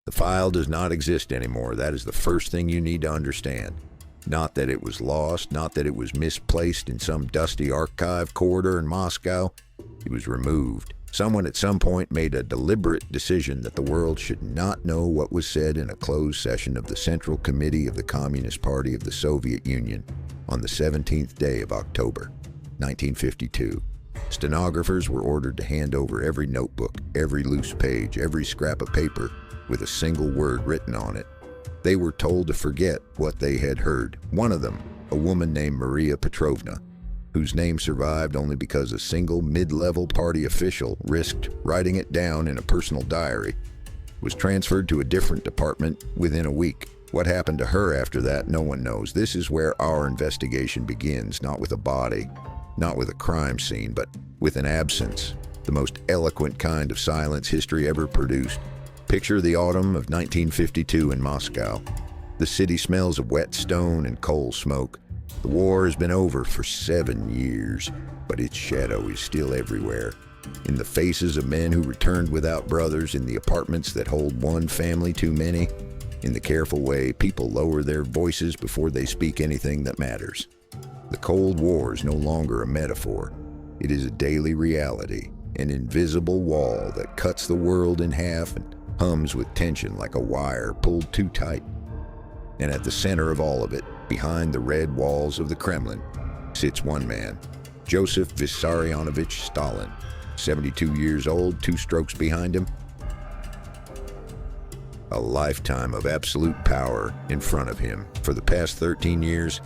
The file does not exist anymore. That is the first thing you need to understand. Not that it was lost, not that it was misplaced in some dusty archive corridor in Moscow. It was removed. Someone at some point made a deliberate decision that the world should not know what was said in a closed session of the Central Committee of the Communist Party of the Soviet Union on the 17th day of October, 1952. Stenographers were ordered to hand over every notebook, every loose page, every scrap of paper with a single word written on it. They were told to forget what they had heard. One of them, a woman named Maria Petrovna, whose name survived only because a single mid-level party official risked writing it down in a personal diary, was transferred to a different department within a week. What happened to her after that, no one knows. This is where our investigation begins, not with a body, not with a crime scene, but with an absence, the most eloquent kind of silence history ever produced. Picture the autumn of 1952 in Moscow. The city smells of wet stone and coal smoke. The war has been over for 7 years, but its shadow is still everywhere. In the faces of men who returned without brothers, in the apartments that hold one family too many, in the careful way people lower their voices before they speak anything that matters. The Cold War is no longer a metaphor. It is a daily reality, an invisible wall that cuts the world in half and hums with tension like a wire pulled too tight. And at the center of all of it, behind the red walls of the Kremlin, sits one man, Joseph Vissarionovich Stalin, 72 years old, 2 strokes behind him. A lifetime of absolute power in front of him. For the past 13 years,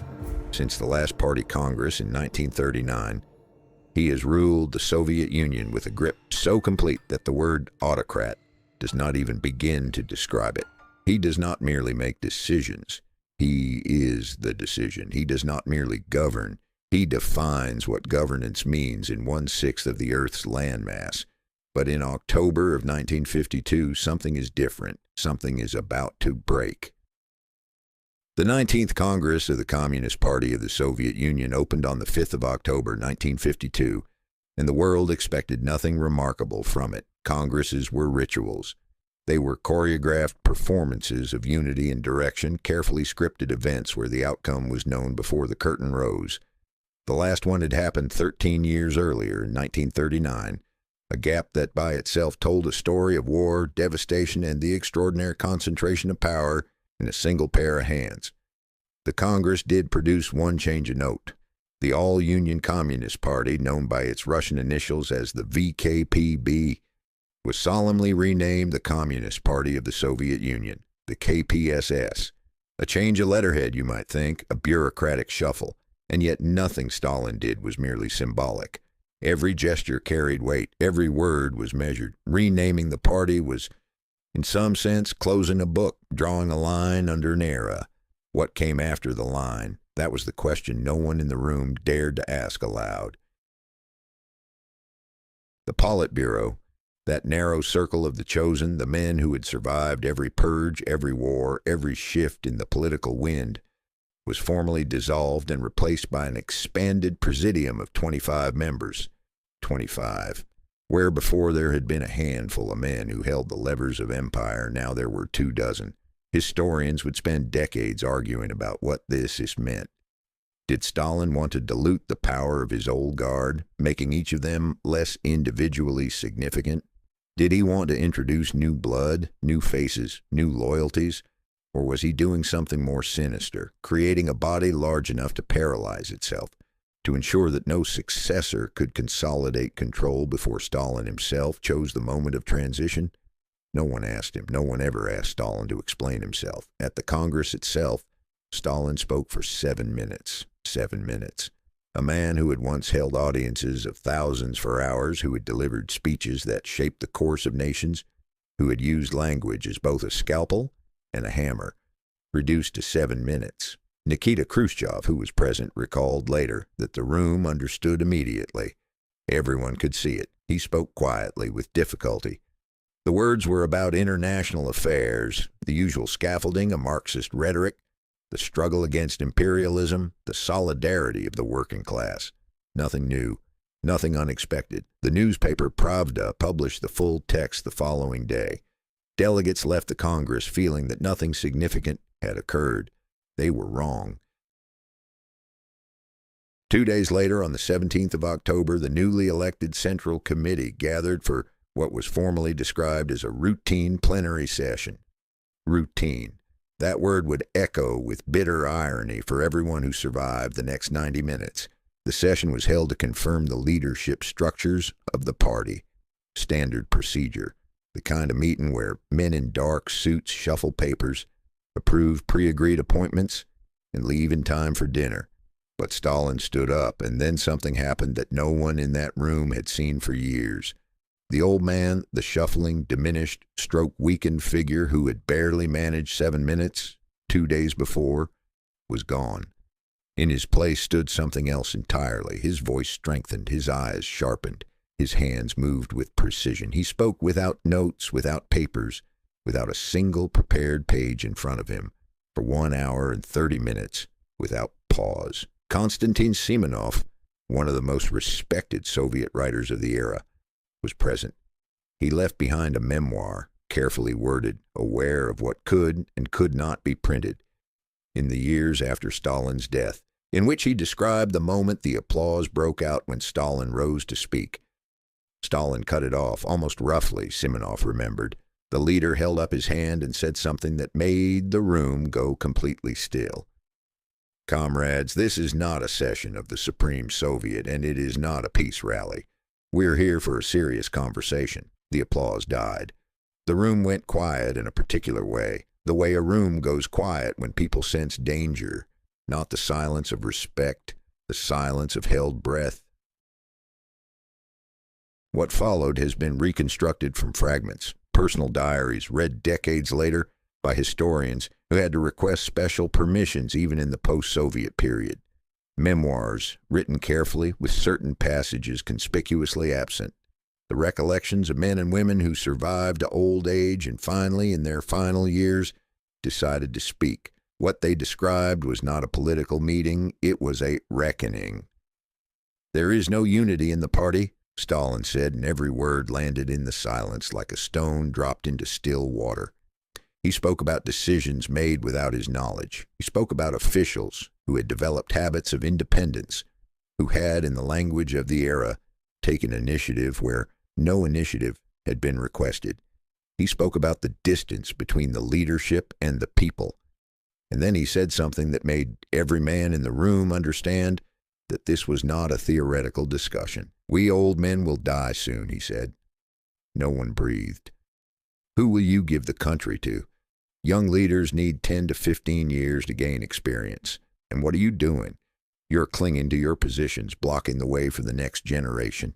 since the last Party Congress in 1939, he has ruled the Soviet Union with a grip so complete that the word autocrat does not even begin to describe it. He does not merely make decisions. He is the decision. He does not merely govern. He defines what governance means in 1/6 of the Earth's landmass. But in October of 1952, something is different. Something is about to break. The 19th Congress of the Communist Party of the Soviet Union opened on the 5th of October, 1952, and the world expected nothing remarkable from it. Congresses were rituals. They were choreographed performances of unity and direction, carefully scripted events where the outcome was known before the curtain rose. The last one had happened 13 years earlier, in 1939, a gap that by itself told a story of war, devastation, and the extraordinary concentration of power in a single pair of hands. The Congress did produce one change of note. The All-Union Communist Party, known by its Russian initials as the VKPB, was solemnly renamed the Communist Party of the Soviet Union, the KPSS. A change of letterhead, you might think, a bureaucratic shuffle, and yet nothing Stalin did was merely symbolic. Every gesture carried weight, every word was measured. Renaming the party was, in some sense, closing a book, drawing a line under an era. What came after the line? That was the question no one in the room dared to ask aloud. The Politburo, that narrow circle of the chosen, the men who had survived every purge, every war, every shift in the political wind, was formally dissolved and replaced by an expanded presidium of 25 members. 25. Where before there had been a handful of men who held the levers of empire, now there were 24. Historians would spend decades arguing about what this meant. Did Stalin want to dilute the power of his old guard, making each of them less individually significant? Did he want to introduce new blood, new faces, new loyalties? Or was he doing something more sinister, creating a body large enough to paralyze itself, to ensure that no successor could consolidate control before Stalin himself chose the moment of transition? No one asked him. No one ever asked Stalin to explain himself. At the Congress itself, Stalin spoke for 7 minutes. 7 minutes. A man who had once held audiences of thousands for hours, who had delivered speeches that shaped the course of nations, who had used language as both a scalpel and a hammer, reduced to 7 minutes. Nikita Khrushchev, who was present, recalled later that the room understood immediately. Everyone could see it. He spoke quietly, with difficulty. The words were about international affairs, the usual scaffolding of Marxist rhetoric, the struggle against imperialism, the solidarity of the working class. Nothing new, nothing unexpected. The newspaper Pravda published the full text the following day. Delegates left the Congress feeling that nothing significant had occurred. They were wrong. 2 days later, on the 17th of October, the newly elected Central Committee gathered for what was formally described as a routine plenary session. Routine. That word would echo with bitter irony for everyone who survived the next 90 minutes. The session was held to confirm the leadership structures of the party. Standard procedure. The kind of meeting where men in dark suits shuffle papers, approve pre-agreed appointments, and leave in time for dinner. But Stalin stood up, and then something happened that no one in that room had seen for years. The old man, the shuffling, diminished, stroke-weakened figure who had barely managed 7 minutes 2 days before, was gone. In his place stood something else entirely. His voice strengthened, his eyes sharpened, his hands moved with precision. He spoke without notes, without papers, without a single prepared page in front of him, for 1 hour and 30 minutes, without pause. Konstantin Simonov, one of the most respected Soviet writers of the era, was present. He left behind a memoir, carefully worded, aware of what could and could not be printed, in the years after Stalin's death, in which he described the moment the applause broke out when Stalin rose to speak. Stalin cut it off, almost roughly, Simonov remembered. The leader held up his hand and said something that made the room go completely still. Comrades, this is not a session of the Supreme Soviet, and it is not a peace rally. We're here for a serious conversation. The applause died. The room went quiet in a particular way, the way a room goes quiet when people sense danger, not the silence of respect, the silence of held breath. What followed has been reconstructed from fragments, personal diaries read decades later by historians who had to request special permissions even in the post-Soviet period. Memoirs written carefully with certain passages conspicuously absent. The recollections of men and women who survived to old age and finally, in their final years, decided to speak. What they described was not a political meeting, it was a reckoning. There is no unity in the party, Stalin said, and every word landed in the silence like a stone dropped into still water. He spoke about decisions made without his knowledge. He spoke about officials who had developed habits of independence, who had, in the language of the era, taken initiative where no initiative had been requested. He spoke about the distance between the leadership and the people. And then he said something that made every man in the room understand that this was not a theoretical discussion. We old men will die soon, he said. No one breathed. Who will you give the country to? Young leaders need 10 to 15 years to gain experience. And what are you doing? You're clinging to your positions, blocking the way for the next generation.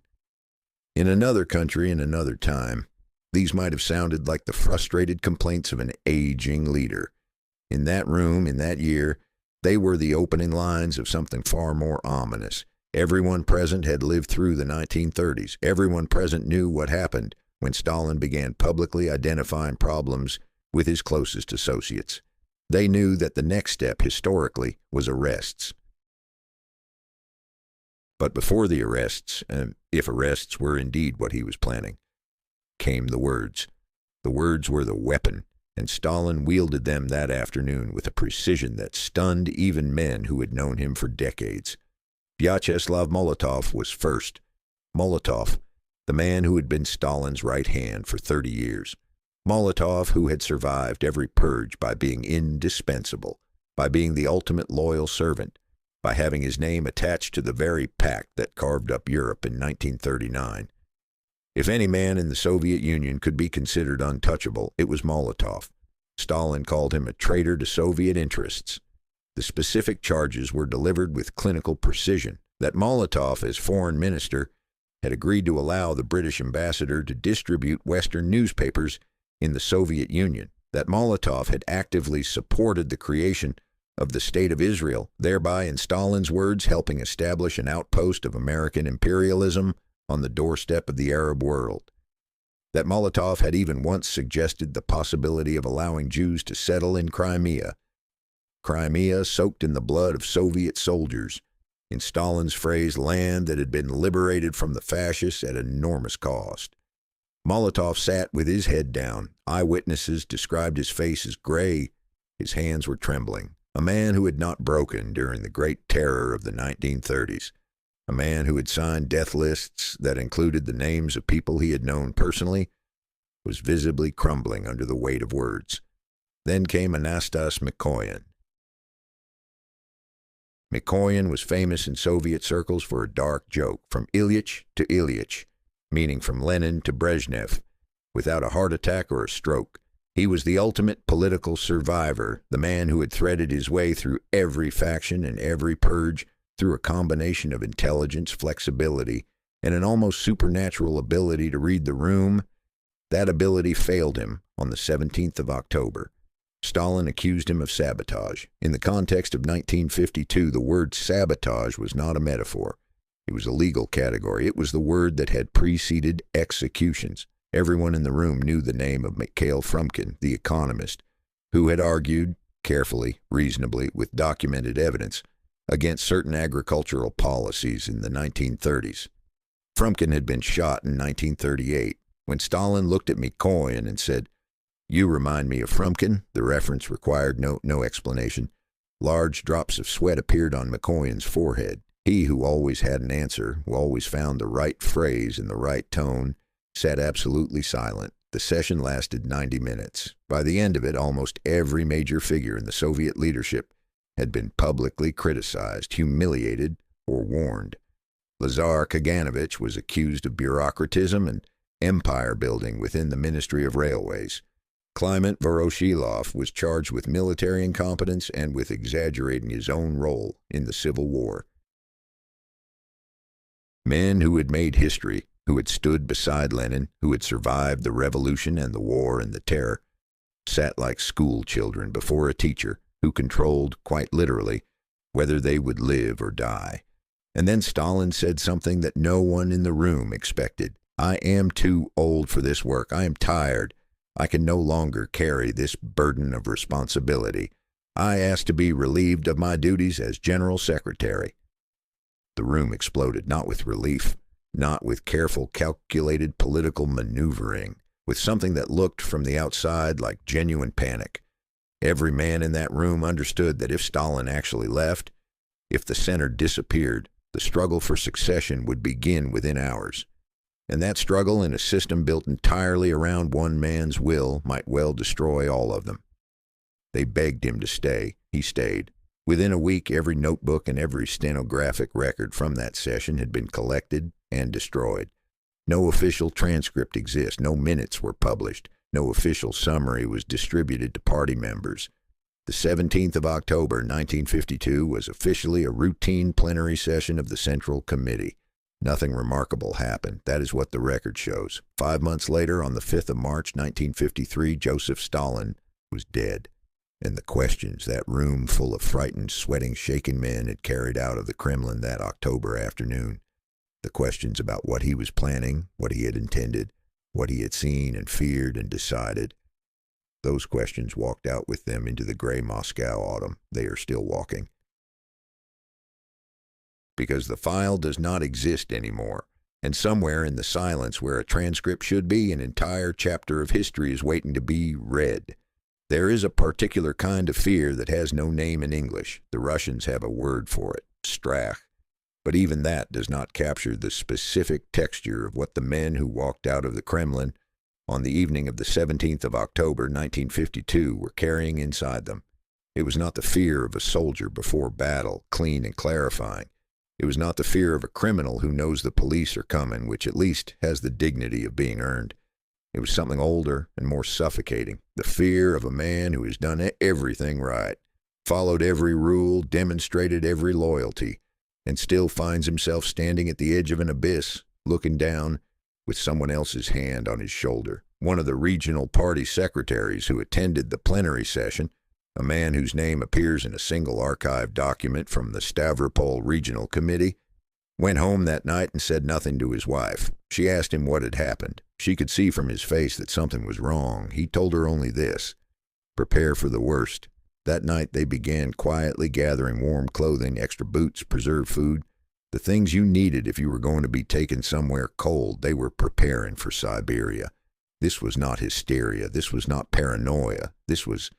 In another country, in another time, these might have sounded like the frustrated complaints of an aging leader. In that room, in that year, they were the opening lines of something far more ominous. Everyone present had lived through the 1930s. Everyone present knew what happened when Stalin began publicly identifying problems with his closest associates. They knew that the next step, historically, was arrests. But before the arrests, if arrests were indeed what he was planning, came the words. The words were the weapon, and Stalin wielded them that afternoon with a precision that stunned even men who had known him for decades. Vyacheslav Molotov was first. Molotov, the man who had been Stalin's right hand for 30 years. Molotov, who had survived every purge by being indispensable, by being the ultimate loyal servant, by having his name attached to the very pact that carved up Europe in 1939. If any man in the Soviet Union could be considered untouchable, it was Molotov. Stalin called him a traitor to Soviet interests. The specific charges were delivered with clinical precision. That Molotov, as foreign minister, had agreed to allow the British ambassador to distribute Western newspapers in the Soviet Union. That Molotov had actively supported the creation of the State of Israel, thereby, in Stalin's words, helping establish an outpost of American imperialism on the doorstep of the Arab world. That Molotov had even once suggested the possibility of allowing Jews to settle in Crimea. Crimea soaked in the blood of Soviet soldiers, in Stalin's phrase, land that had been liberated from the fascists at enormous cost. Molotov sat with his head down, Eyewitnesses described his face as gray. His hands were trembling. A man who had not broken during the Great Terror of the 1930s. A man who had signed death lists that included the names of people he had known personally was visibly crumbling under the weight of words. Then came Anastas Mikoyan. Mikoyan was famous in Soviet circles for a dark joke, from Ilyich to Ilyich, meaning from Lenin to Brezhnev, without a heart attack or a stroke. He was the ultimate political survivor, the man who had threaded his way through every faction and every purge through a combination of intelligence, flexibility, and an almost supernatural ability to read the room. That ability failed him on the 17th of October. Stalin accused him of sabotage. In the context of 1952, the word sabotage was not a metaphor. It was a legal category. It was the word that had preceded executions. Everyone in the room knew the name of Mikhail Frumkin, the economist, who had argued, carefully, reasonably, with documented evidence, against certain agricultural policies in the 1930s. Frumkin had been shot in 1938. When Stalin looked at Mikoyan and said, "You remind me of Frumkin," the reference required no explanation. Large drops of sweat appeared on Mikoyan's forehead. He, who always had an answer, who always found the right phrase in the right tone, sat absolutely silent. The session lasted 90 minutes. By the end of it, almost every major figure in the Soviet leadership had been publicly criticized, humiliated, or warned. Lazar Kaganovich was accused of bureaucratism and empire building within the Ministry of Railways. Kliment Voroshilov was charged with military incompetence and with exaggerating his own role in the Civil War. Men who had made history, who had stood beside Lenin, who had survived the revolution and the war and the terror, sat like school children before a teacher who controlled, quite literally, whether they would live or die. And then Stalin said something that no one in the room expected. "I am too old for this work. I am tired. I can no longer carry this burden of responsibility. I ask to be relieved of my duties as General Secretary." The room exploded, not with relief, not with careful, calculated political maneuvering, with something that looked from the outside like genuine panic. Every man in that room understood that if Stalin actually left, if the center disappeared, the struggle for succession would begin within hours. And that struggle in a system built entirely around one man's will might well destroy all of them. They begged him to stay. He stayed. Within a week, every notebook and every stenographic record from that session had been collected and destroyed. No official transcript exists. No minutes were published. No official summary was distributed to party members. The 17th of October, 1952, was officially a routine plenary session of the Central Committee. Nothing remarkable happened. That is what the record shows. 5 months later, on the 5th of March, 1953, Joseph Stalin was dead. And the questions that room full of frightened, sweating, shaken men had carried out of the Kremlin that October afternoon, the questions about what he was planning, what he had intended, what he had seen and feared and decided, those questions walked out with them into the gray Moscow autumn. They are still walking. Because the file does not exist anymore, and somewhere in the silence where a transcript should be, an entire chapter of history is waiting to be read. There is a particular kind of fear that has no name in English. The Russians have a word for it, strach. But even that does not capture the specific texture of what the men who walked out of the Kremlin on the evening of the 17th of October, 1952, were carrying inside them. It was not the fear of a soldier before battle, clean and clarifying. It was not the fear of a criminal who knows the police are coming, which at least has the dignity of being earned. It was something older and more suffocating. The fear of a man who has done everything right, followed every rule, demonstrated every loyalty, and still finds himself standing at the edge of an abyss, looking down with someone else's hand on his shoulder. One of the regional party secretaries who attended the plenary session, a man whose name appears in a single archived document from the Stavropol Regional Committee, went home that night and said nothing to his wife. She asked him what had happened. She could see from his face that something was wrong. He told her only this: prepare for the worst. That night they began quietly gathering warm clothing, extra boots, preserved food, the things you needed if you were going to be taken somewhere cold. They were preparing for Siberia. This was not hysteria. This was not paranoia. This was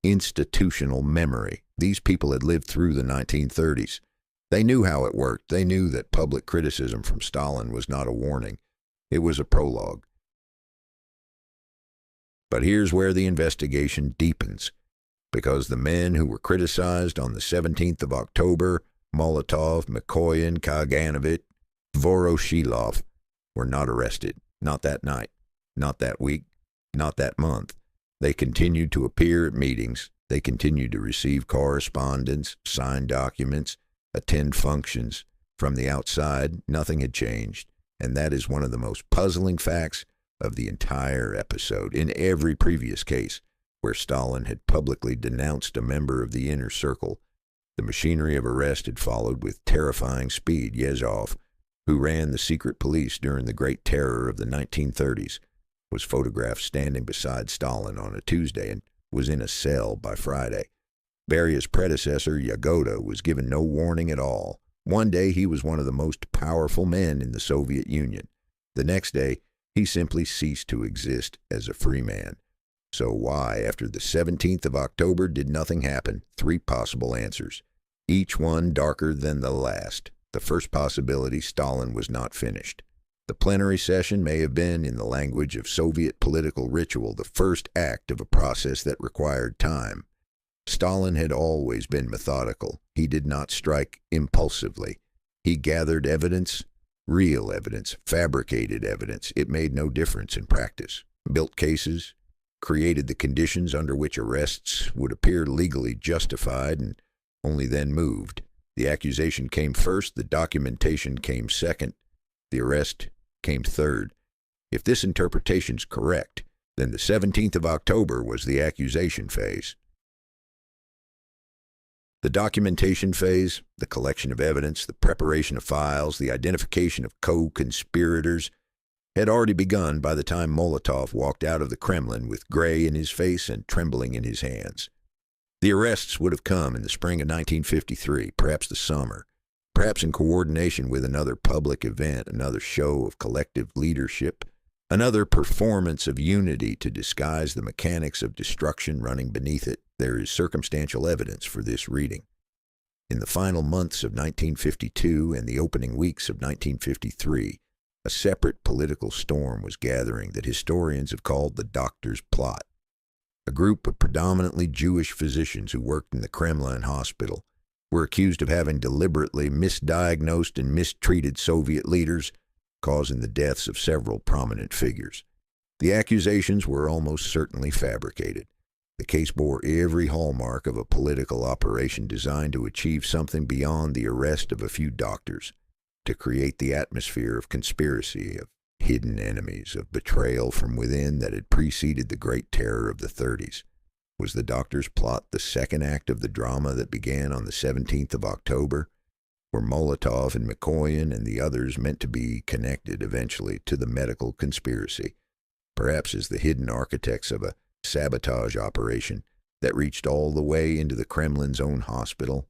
institutional memory. These people had lived through the 1930s. They knew how it worked. They knew that public criticism from Stalin was not a warning. It was a prologue. But here's where the investigation deepens, because the men who were criticized on the 17th of October, Molotov, Mikoyan, Kaganovich, Voroshilov, were not arrested. Not that night, not that week, not that month. They continued to appear at meetings. They continued to receive correspondence, sign documents, attend functions. From the outside, nothing had changed, and that is one of the most puzzling facts of the entire episode. In every previous case where Stalin had publicly denounced a member of the inner circle, the machinery of arrest had followed with terrifying speed. Yezhov, who ran the secret police during the Great Terror of the 1930s, was photographed standing beside Stalin on a Tuesday and was in a cell by Friday. Beria's predecessor, Yagoda, was given no warning at all. One day he was one of the most powerful men in the Soviet Union. The next day, he simply ceased to exist as a free man. So why, after the 17th of October, did nothing happen? Three possible answers, each one darker than the last. The first possibility, Stalin was not finished. The plenary session may have been, in the language of Soviet political ritual, the first act of a process that required time. Stalin had always been methodical. He did not strike impulsively. He gathered evidence, real evidence, fabricated evidence. It made no difference in practice. Built cases, created the conditions under which arrests would appear legally justified, and only then moved. The accusation came first, the documentation came second, the arrest came third. If this interpretation's correct, then the 17th of October was the accusation phase. The documentation phase, the collection of evidence, the preparation of files, the identification of co-conspirators, had already begun by the time Molotov walked out of the Kremlin with gray in his face and trembling in his hands. The arrests would have come in the spring of 1953, perhaps the summer, perhaps in coordination with another public event, another show of collective leadership, another performance of unity to disguise the mechanics of destruction running beneath it. There is circumstantial evidence for this reading. In the final months of 1952 and the opening weeks of 1953, a separate political storm was gathering that historians have called the Doctor's Plot. A group of predominantly Jewish physicians who worked in the Kremlin hospital were accused of having deliberately misdiagnosed and mistreated Soviet leaders, causing the deaths of several prominent figures. The accusations were almost certainly fabricated. The case bore every hallmark of a political operation designed to achieve something beyond the arrest of a few doctors, to create the atmosphere of conspiracy, of hidden enemies, of betrayal from within that had preceded the Great Terror of the 30s. Was the Doctor's Plot the second act of the drama that began on the 17th of October? Were Molotov and Mikoyan and the others meant to be connected eventually to the medical conspiracy, perhaps as the hidden architects of a sabotage operation that reached all the way into the Kremlin's own hospital?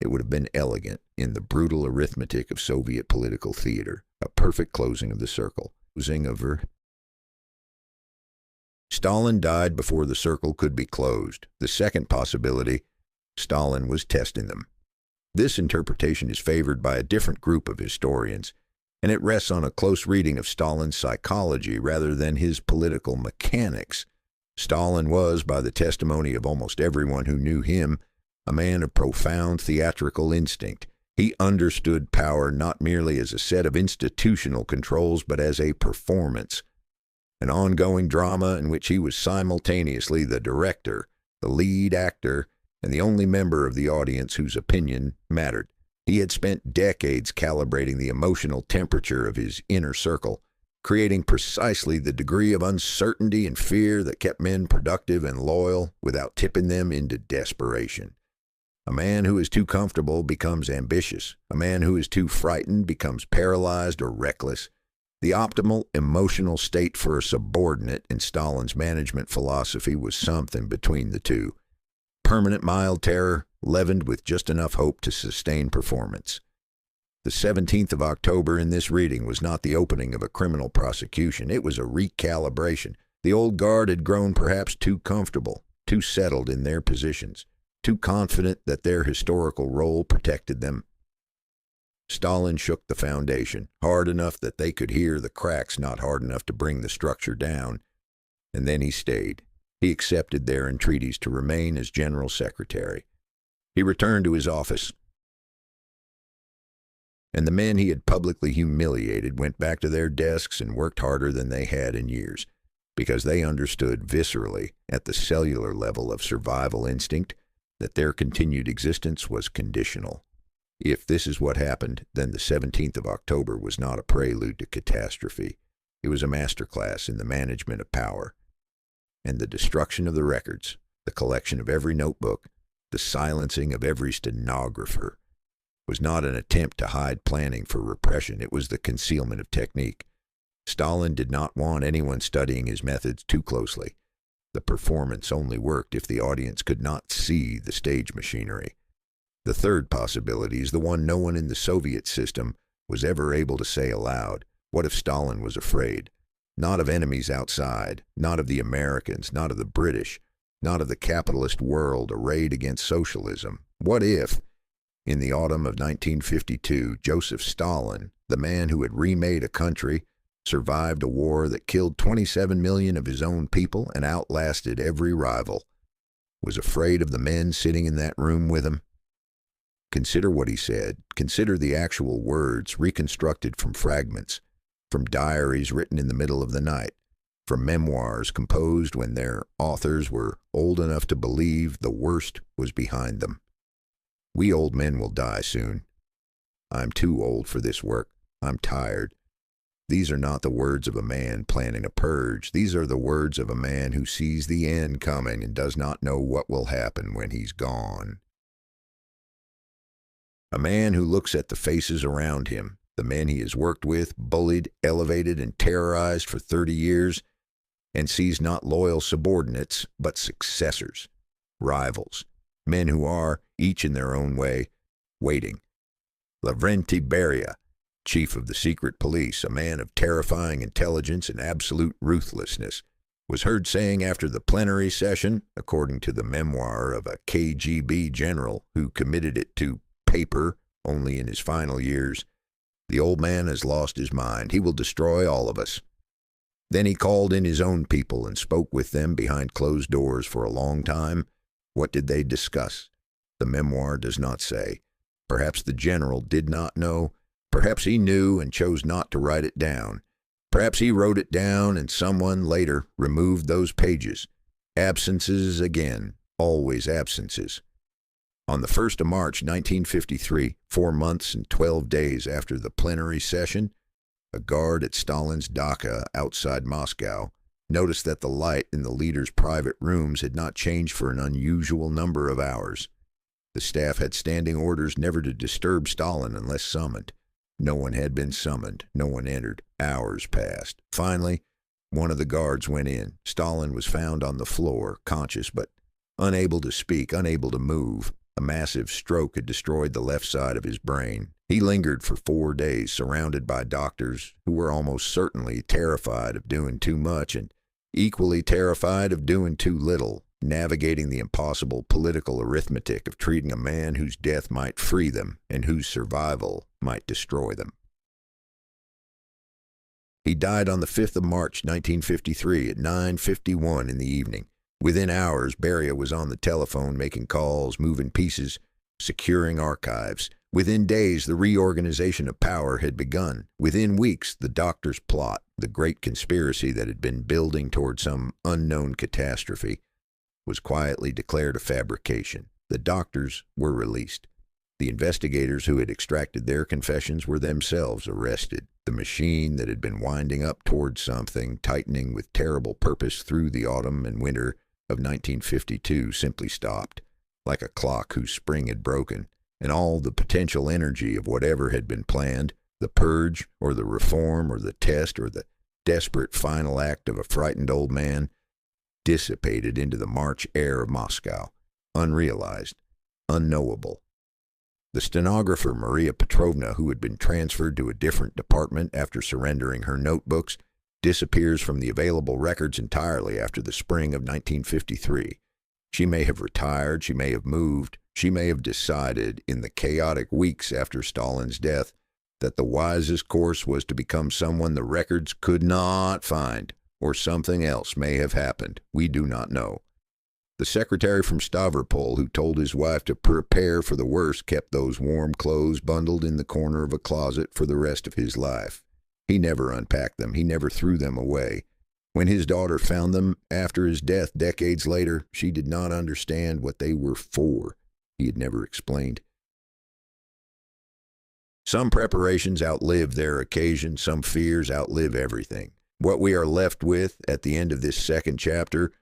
It would have been elegant in the brutal arithmetic of Soviet political theater, a perfect closing of the circle. Stalin died before the circle could be closed. The second possibility, Stalin was testing them. This interpretation is favored by a different group of historians, and it rests on a close reading of Stalin's psychology rather than his political mechanics. Stalin was, by the testimony of almost everyone who knew him, a man of profound theatrical instinct. He understood power not merely as a set of institutional controls, but as a performance, an ongoing drama in which he was simultaneously the director, the lead actor, and the only member of the audience whose opinion mattered. He had spent decades calibrating the emotional temperature of his inner circle, creating precisely the degree of uncertainty and fear that kept men productive and loyal without tipping them into desperation. A man who is too comfortable becomes ambitious. A man who is too frightened becomes paralyzed or reckless. The optimal emotional state for a subordinate in Stalin's management philosophy was something between the two. Permanent mild terror, leavened with just enough hope to sustain performance. The 17th of October in this reading was not the opening of a criminal prosecution. It was a recalibration. The old guard had grown perhaps too comfortable, too settled in their positions, too confident that their historical role protected them. Stalin shook the foundation, hard enough that they could hear the cracks, not hard enough to bring the structure down. And then he stayed. He accepted their entreaties to remain as general secretary. He returned to his office. And the men he had publicly humiliated went back to their desks and worked harder than they had in years, because they understood viscerally, at the cellular level of survival instinct, that their continued existence was conditional. If this is what happened, then the 17th of October was not a prelude to catastrophe. It was a masterclass in the management of power. And the destruction of the records, the collection of every notebook, the silencing of every stenographer, was not an attempt to hide planning for repression. It was the concealment of technique. Stalin did not want anyone studying his methods too closely. The performance only worked if the audience could not see the stage machinery. The third possibility is the one no one in the Soviet system was ever able to say aloud. What if Stalin was afraid? Not of enemies outside, not of the Americans, not of the British, not of the capitalist world arrayed against socialism. What if, in the autumn of 1952, Joseph Stalin, the man who had remade a country, survived a war that killed 27 million of his own people and outlasted every rival, was afraid of the men sitting in that room with him? Consider what he said. Consider the actual words reconstructed from fragments, from diaries written in the middle of the night, from memoirs composed when their authors were old enough to believe the worst was behind them. We old men will die soon. I'm too old for this work. I'm tired. These are not the words of a man planning a purge. These are the words of a man who sees the end coming and does not know what will happen when he's gone. A man who looks at the faces around him, the men he has worked with, bullied, elevated, and terrorized for 30 years, and sees not loyal subordinates, but successors, rivals, men who are, each in their own way, waiting. Lavrenti Beria, chief of the secret police, a man of terrifying intelligence and absolute ruthlessness, was heard saying after the plenary session, according to the memoir of a KGB general who committed it to paper only in his final years, "The old man has lost his mind. He will destroy all of us." Then he called in his own people and spoke with them behind closed doors for a long time. What did they discuss? The memoir does not say. Perhaps the general did not know. Perhaps he knew and chose not to write it down. Perhaps he wrote it down and someone later removed those pages. Absences again, always absences. On the 1st of March, 1953, 4 months and 12 days after the plenary session, a guard at Stalin's dacha outside Moscow noticed that the light in the leader's private rooms had not changed for an unusual number of hours. The staff had standing orders never to disturb Stalin unless summoned. No one had been summoned. No one entered. Hours passed. Finally, one of the guards went in. Stalin was found on the floor, conscious but unable to speak, unable to move. A massive stroke had destroyed the left side of his brain. He lingered for 4 days, surrounded by doctors who were almost certainly terrified of doing too much and equally terrified of doing too little, navigating the impossible political arithmetic of treating a man whose death might free them and whose survival might destroy them. He died on the 5th of March, 1953 at 9:51 in the evening. Within hours, Beria was on the telephone making calls, moving pieces, securing archives. Within days, the reorganization of power had begun. Within weeks, the doctor's plot, the great conspiracy that had been building toward some unknown catastrophe, was quietly declared a fabrication. The doctors were released. The investigators who had extracted their confessions were themselves arrested. The machine that had been winding up toward something, tightening with terrible purpose through the autumn and winter of 1952, simply stopped, like a clock whose spring had broken, and all the potential energy of whatever had been planned, the purge or the reform or the test or the desperate final act of a frightened old man, dissipated into the March air of Moscow, unrealized, unknowable. The stenographer, Maria Petrovna, who had been transferred to a different department after surrendering her notebooks, disappears from the available records entirely after the spring of 1953. She may have retired, she may have moved, she may have decided in the chaotic weeks after Stalin's death that the wisest course was to become someone the records could not find, or something else may have happened. We do not know. The secretary from Stavropol who told his wife to prepare for the worst kept those warm clothes bundled in the corner of a closet for the rest of his life. He never unpacked them. He never threw them away. When his daughter found them after his death decades later, she did not understand what they were for. He had never explained. Some preparations outlive their occasion. Some fears outlive everything. What we are left with at the end of this second chapter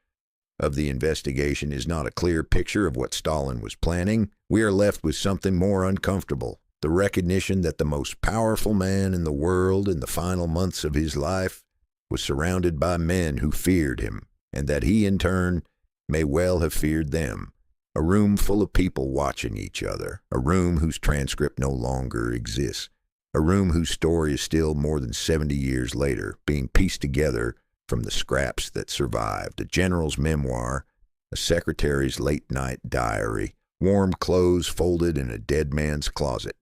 of the investigation is not a clear picture of what Stalin was planning. We are left with something more uncomfortable, the recognition that the most powerful man in the world in the final months of his life was surrounded by men who feared him, and that he in turn may well have feared them. A room full of people watching each other, a room whose transcript no longer exists, a room whose story is still more than 70 years later being pieced together from the scraps that survived, a general's memoir, a secretary's late-night diary, warm clothes folded in a dead man's closet.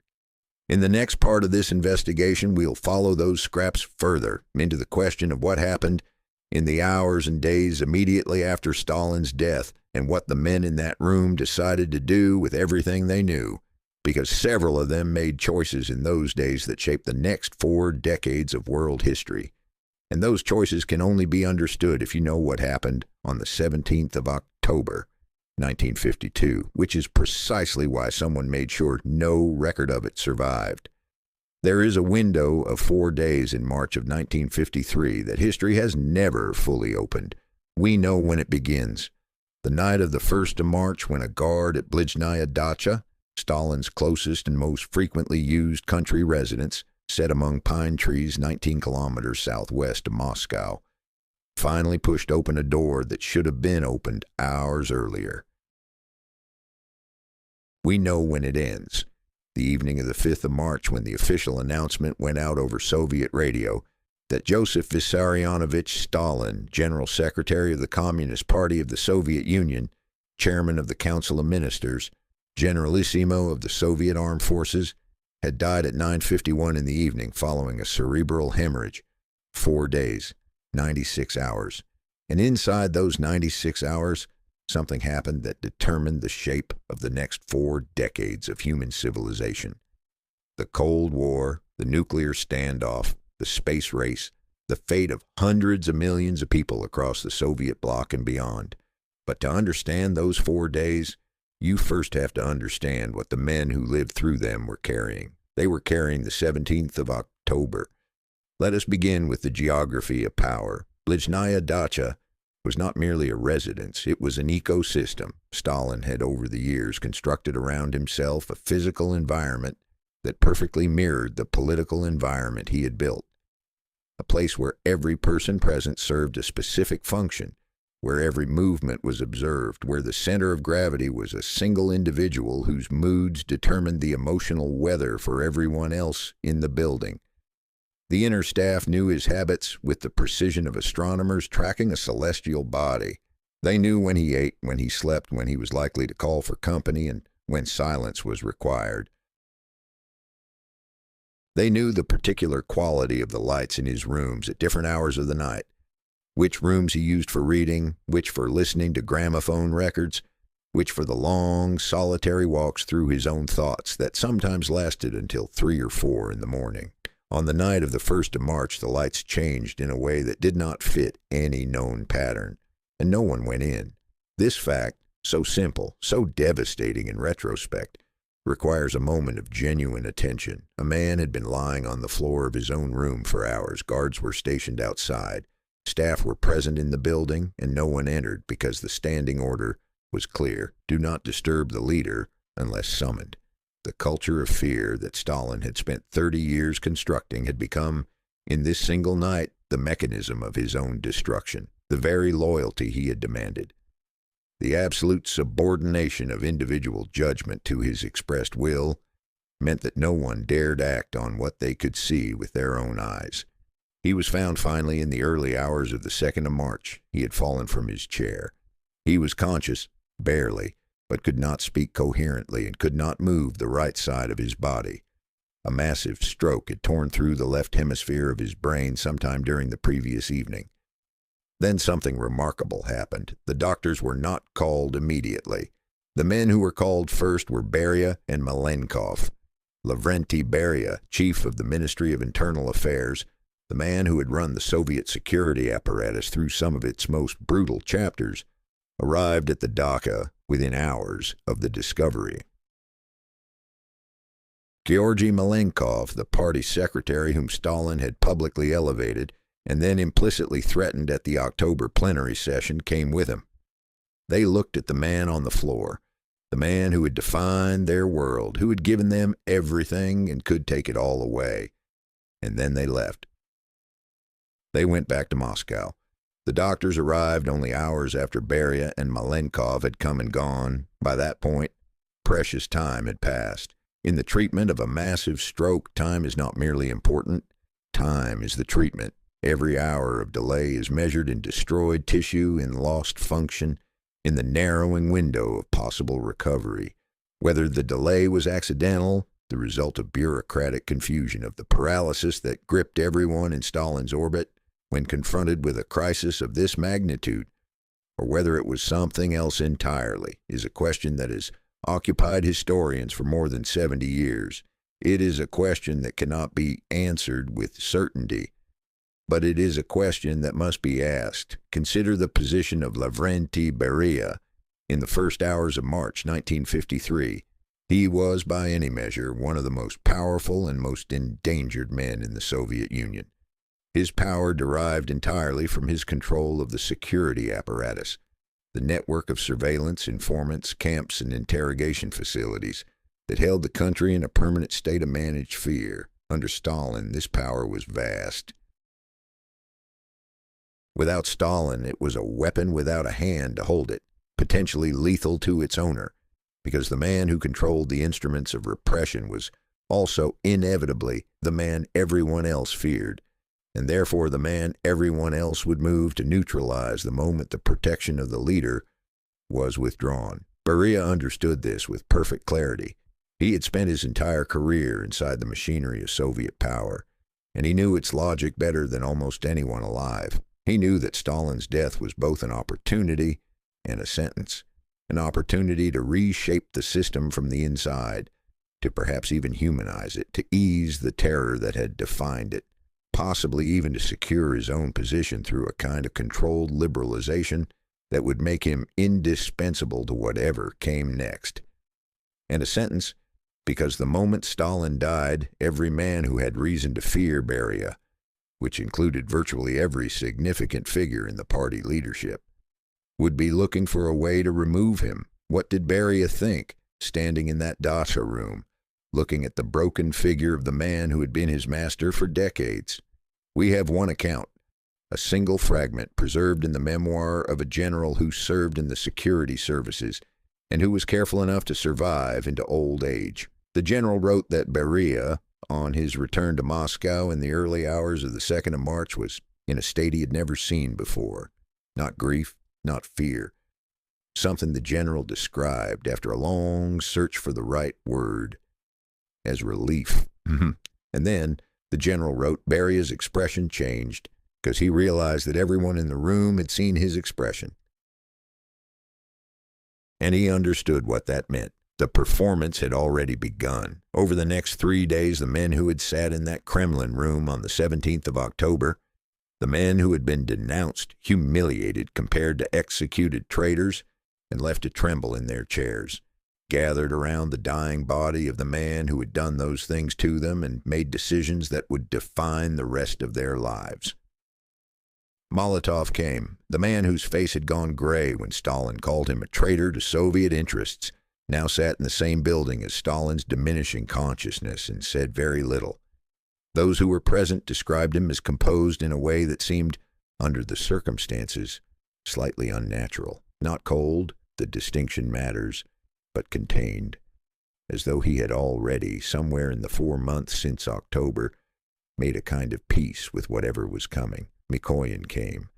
In the next part of this investigation, we'll follow those scraps further into the question of what happened in the hours and days immediately after Stalin's death and what the men in that room decided to do with everything they knew, because several of them made choices in those days that shaped the next 4 decades of world history. And those choices can only be understood if you know what happened on the 17th of October, 1952, which is precisely why someone made sure no record of it survived. There is a window of 4 days in March of 1953 that history has never fully opened. We know when it begins. The night of the 1st of March, when a guard at Blizhnaya Dacha, Stalin's closest and most frequently used country residence, set among pine trees 19 kilometers southwest of Moscow, finally pushed open a door that should have been opened hours earlier. We know when it ends. The evening of the 5th of March, when the official announcement went out over Soviet radio that Joseph Vissarionovich Stalin, General Secretary of the Communist Party of the Soviet Union, Chairman of the Council of Ministers, Generalissimo of the Soviet Armed Forces, had died at 9:51 in the evening following a cerebral hemorrhage. 4 days, 96 hours. And inside those 96 hours, something happened that determined the shape of the next 4 decades of human civilization. The Cold War, the nuclear standoff, the space race, the fate of hundreds of millions of people across the Soviet bloc and beyond. But to understand those 4 days, you first have to understand what the men who lived through them were carrying. They were carrying the 17th of October. Let us begin with the geography of power. Blizhnaya Dacha was not merely a residence, it was an ecosystem. Stalin had over the years constructed around himself a physical environment that perfectly mirrored the political environment he had built. A place where every person present served a specific function, where every movement was observed, where the center of gravity was a single individual whose moods determined the emotional weather for everyone else in the building. The inner staff knew his habits with the precision of astronomers tracking a celestial body. They knew when he ate, when he slept, when he was likely to call for company, and when silence was required. They knew the particular quality of the lights in his rooms at different hours of the night, which rooms he used for reading, which for listening to gramophone records, which for the long, solitary walks through his own thoughts that sometimes lasted until 3 or 4 in the morning. On the night of the 1st of March, the lights changed in a way that did not fit any known pattern, and no one went in. This fact, so simple, so devastating in retrospect, requires a moment of genuine attention. A man had been lying on the floor of his own room for hours. Guards were stationed outside. Staff were present in the building, and no one entered because the standing order was clear. Do not disturb the leader unless summoned. The culture of fear that Stalin had spent 30 years constructing had become, in this single night, the mechanism of his own destruction, the very loyalty he had demanded. The absolute subordination of individual judgment to his expressed will meant that no one dared act on what they could see with their own eyes. He was found finally in the early hours of the 2nd of March. He had fallen from his chair. He was conscious, barely, but could not speak coherently and could not move the right side of his body. A massive stroke had torn through the left hemisphere of his brain sometime during the previous evening. Then something remarkable happened. The doctors were not called immediately. The men who were called first were Beria and Malenkov. Lavrenti Beria, chief of the Ministry of Internal Affairs, the man who had run the Soviet security apparatus through some of its most brutal chapters, arrived at the dacha within hours of the discovery. Georgy Malenkov, the party secretary whom Stalin had publicly elevated and then implicitly threatened at the October plenary session, came with him. They looked at the man on the floor, the man who had defined their world, who had given them everything and could take it all away, and then they left. They went back to Moscow. The doctors arrived only hours after Beria and Malenkov had come and gone. By that point, precious time had passed. In the treatment of a massive stroke, time is not merely important. Time is the treatment. Every hour of delay is measured in destroyed tissue, in lost function, in the narrowing window of possible recovery. Whether the delay was accidental, the result of bureaucratic confusion, of the paralysis that gripped everyone in Stalin's orbit when confronted with a crisis of this magnitude, or whether it was something else entirely, is a question that has occupied historians for more than 70 years. It is a question that cannot be answered with certainty, but it is a question that must be asked. Consider the position of Lavrenti Beria in the first hours of March 1953. He was, by any measure, one of the most powerful and most endangered men in the Soviet Union. His power derived entirely from his control of the security apparatus, the network of surveillance, informants, camps, and interrogation facilities that held the country in a permanent state of managed fear. Under Stalin, this power was vast. Without Stalin, it was a weapon without a hand to hold it, potentially lethal to its owner, because the man who controlled the instruments of repression was also inevitably the man everyone else feared, and therefore the man everyone else would move to neutralize the moment the protection of the leader was withdrawn. Beria understood this with perfect clarity. He had spent his entire career inside the machinery of Soviet power, and he knew its logic better than almost anyone alive. He knew that Stalin's death was both an opportunity and a sentence, an opportunity to reshape the system from the inside, to perhaps even humanize it, to ease the terror that had defined it, possibly even to secure his own position through a kind of controlled liberalization that would make him indispensable to whatever came next. And a sentence, because the moment Stalin died, every man who had reason to fear Beria, which included virtually every significant figure in the party leadership, would be looking for a way to remove him. What did Beria think, standing in that dacha room, looking at the broken figure of the man who had been his master for decades? We have one account, a single fragment preserved in the memoir of a general who served in the security services and who was careful enough to survive into old age. The general wrote that Beria, on his return to Moscow in the early hours of the 2nd of March, was in a state he had never seen before. Not grief, not fear. Something the general described, after a long search for the right word, as relief. And then the general wrote, Beria's expression changed because he realized that everyone in the room had seen his expression. And he understood what that meant. The performance had already begun. Over the next 3 days, the men who had sat in that Kremlin room on the 17th of October, the men who had been denounced, humiliated, compared to executed traitors, and left to tremble in their chairs, gathered around the dying body of the man who had done those things to them and made decisions that would define the rest of their lives. Molotov came, the man whose face had gone gray when Stalin called him a traitor to Soviet interests, now sat in the same building as Stalin's diminishing consciousness and said very little. Those who were present described him as composed in a way that seemed, under the circumstances, slightly unnatural. Not cold, the distinction matters, but contained. as though he had already, somewhere in the 4 months since October, made a kind of peace with whatever was coming. Mikoyan came.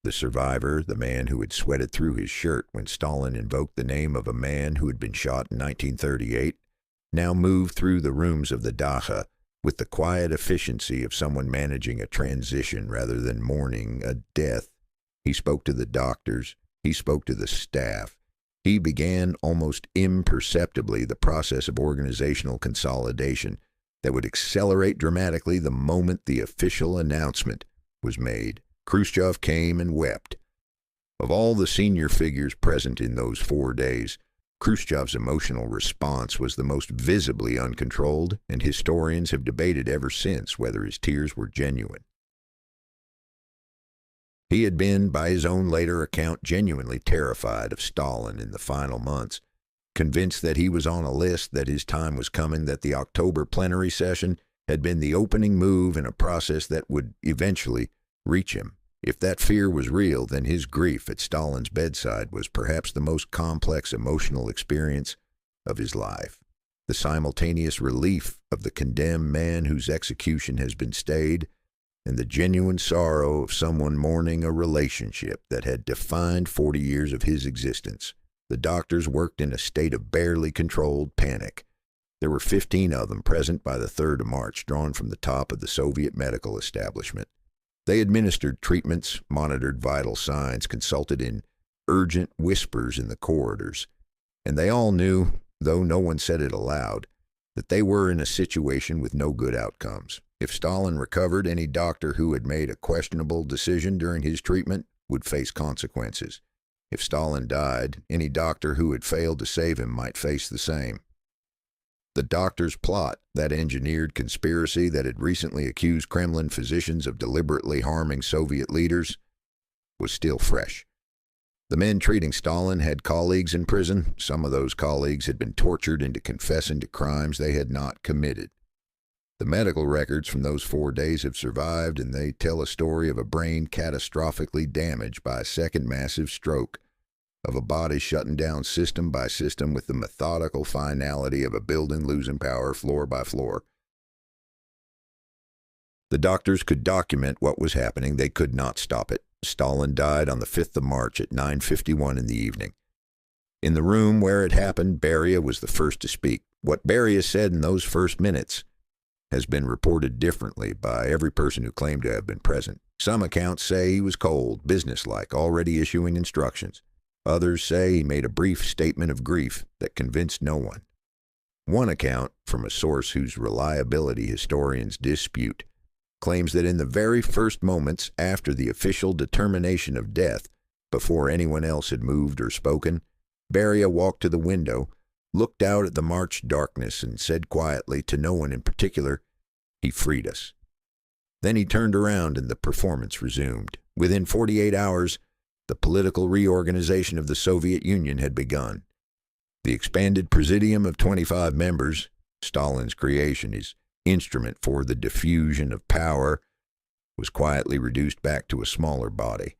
The survivor, the man who had sweated through his shirt when Stalin invoked the name of a man who had been shot in 1938, now moved through the rooms of the dacha with the quiet efficiency of someone managing a transition rather than mourning a death. He spoke to the doctors. He spoke to the staff. He began almost imperceptibly the process of organizational consolidation that would accelerate dramatically the moment the official announcement was made. Khrushchev came and wept. Of all the senior figures present in those 4 days, Khrushchev's emotional response was the most visibly uncontrolled, and historians have debated ever since whether his tears were genuine. He had been, by his own later account, genuinely terrified of Stalin in the final months, convinced that he was on a list, that his time was coming, that the October plenary session had been the opening move in a process that would eventually reach him. If that fear was real, then his grief at Stalin's bedside was perhaps the most complex emotional experience of his life. The simultaneous relief of the condemned man whose execution has been stayed, and the genuine sorrow of someone mourning a relationship that had defined 40 years of his existence. The doctors worked in a state of barely controlled panic. There were 15 of them present by the 3rd of March, drawn from the top of the Soviet medical establishment. They administered treatments, monitored vital signs, consulted in urgent whispers in the corridors, and they all knew, though no one said it aloud, that they were in a situation with no good outcomes. If Stalin recovered, any doctor who had made a questionable decision during his treatment would face consequences. If Stalin died, any doctor who had failed to save him might face the same. The doctor's plot, that engineered conspiracy that had recently accused Kremlin physicians of deliberately harming Soviet leaders, was still fresh. The men treating Stalin had colleagues in prison. Some of those colleagues had been tortured into confessing to crimes they had not committed. The medical records from those 4 days have survived, and they tell a story of a brain catastrophically damaged by a second massive stroke, of a body shutting down system by system with the methodical finality of a building losing power floor by floor. The doctors could document what was happening. They could not stop it. Stalin died on the 5th of March at 9:51 in the evening. In the room where it happened, Beria was the first to speak. What Beria said in those first minutes has been reported differently by every person who claimed to have been present. Some accounts say he was cold, businesslike, already issuing instructions. Others say he made a brief statement of grief that convinced no one. One account, from a source whose reliability historians dispute, claims that in the very first moments after the official determination of death, before anyone else had moved or spoken, Beria walked to the window, looked out at the March darkness, and said quietly, to no one in particular, "He freed us." Then he turned around and the performance resumed. Within 48 hours, the political reorganization of the Soviet Union had begun. The expanded presidium of 25 members, Stalin's creation, his instrument for the diffusion of power, was quietly reduced back to a smaller body.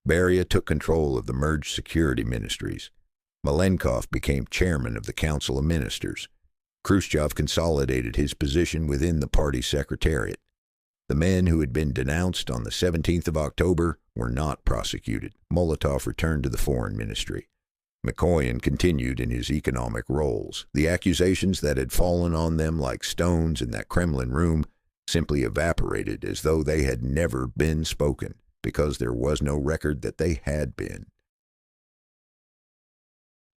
Beria took control of the merged security ministries. Malenkov became chairman of the Council of Ministers. Khrushchev consolidated his position within the party secretariat. The men who had been denounced on the 17th of October were not prosecuted. Molotov returned to the foreign ministry. Mikoyan continued in his economic roles. The accusations that had fallen on them like stones in that Kremlin room simply evaporated as though they had never been spoken, because there was no record that they had been.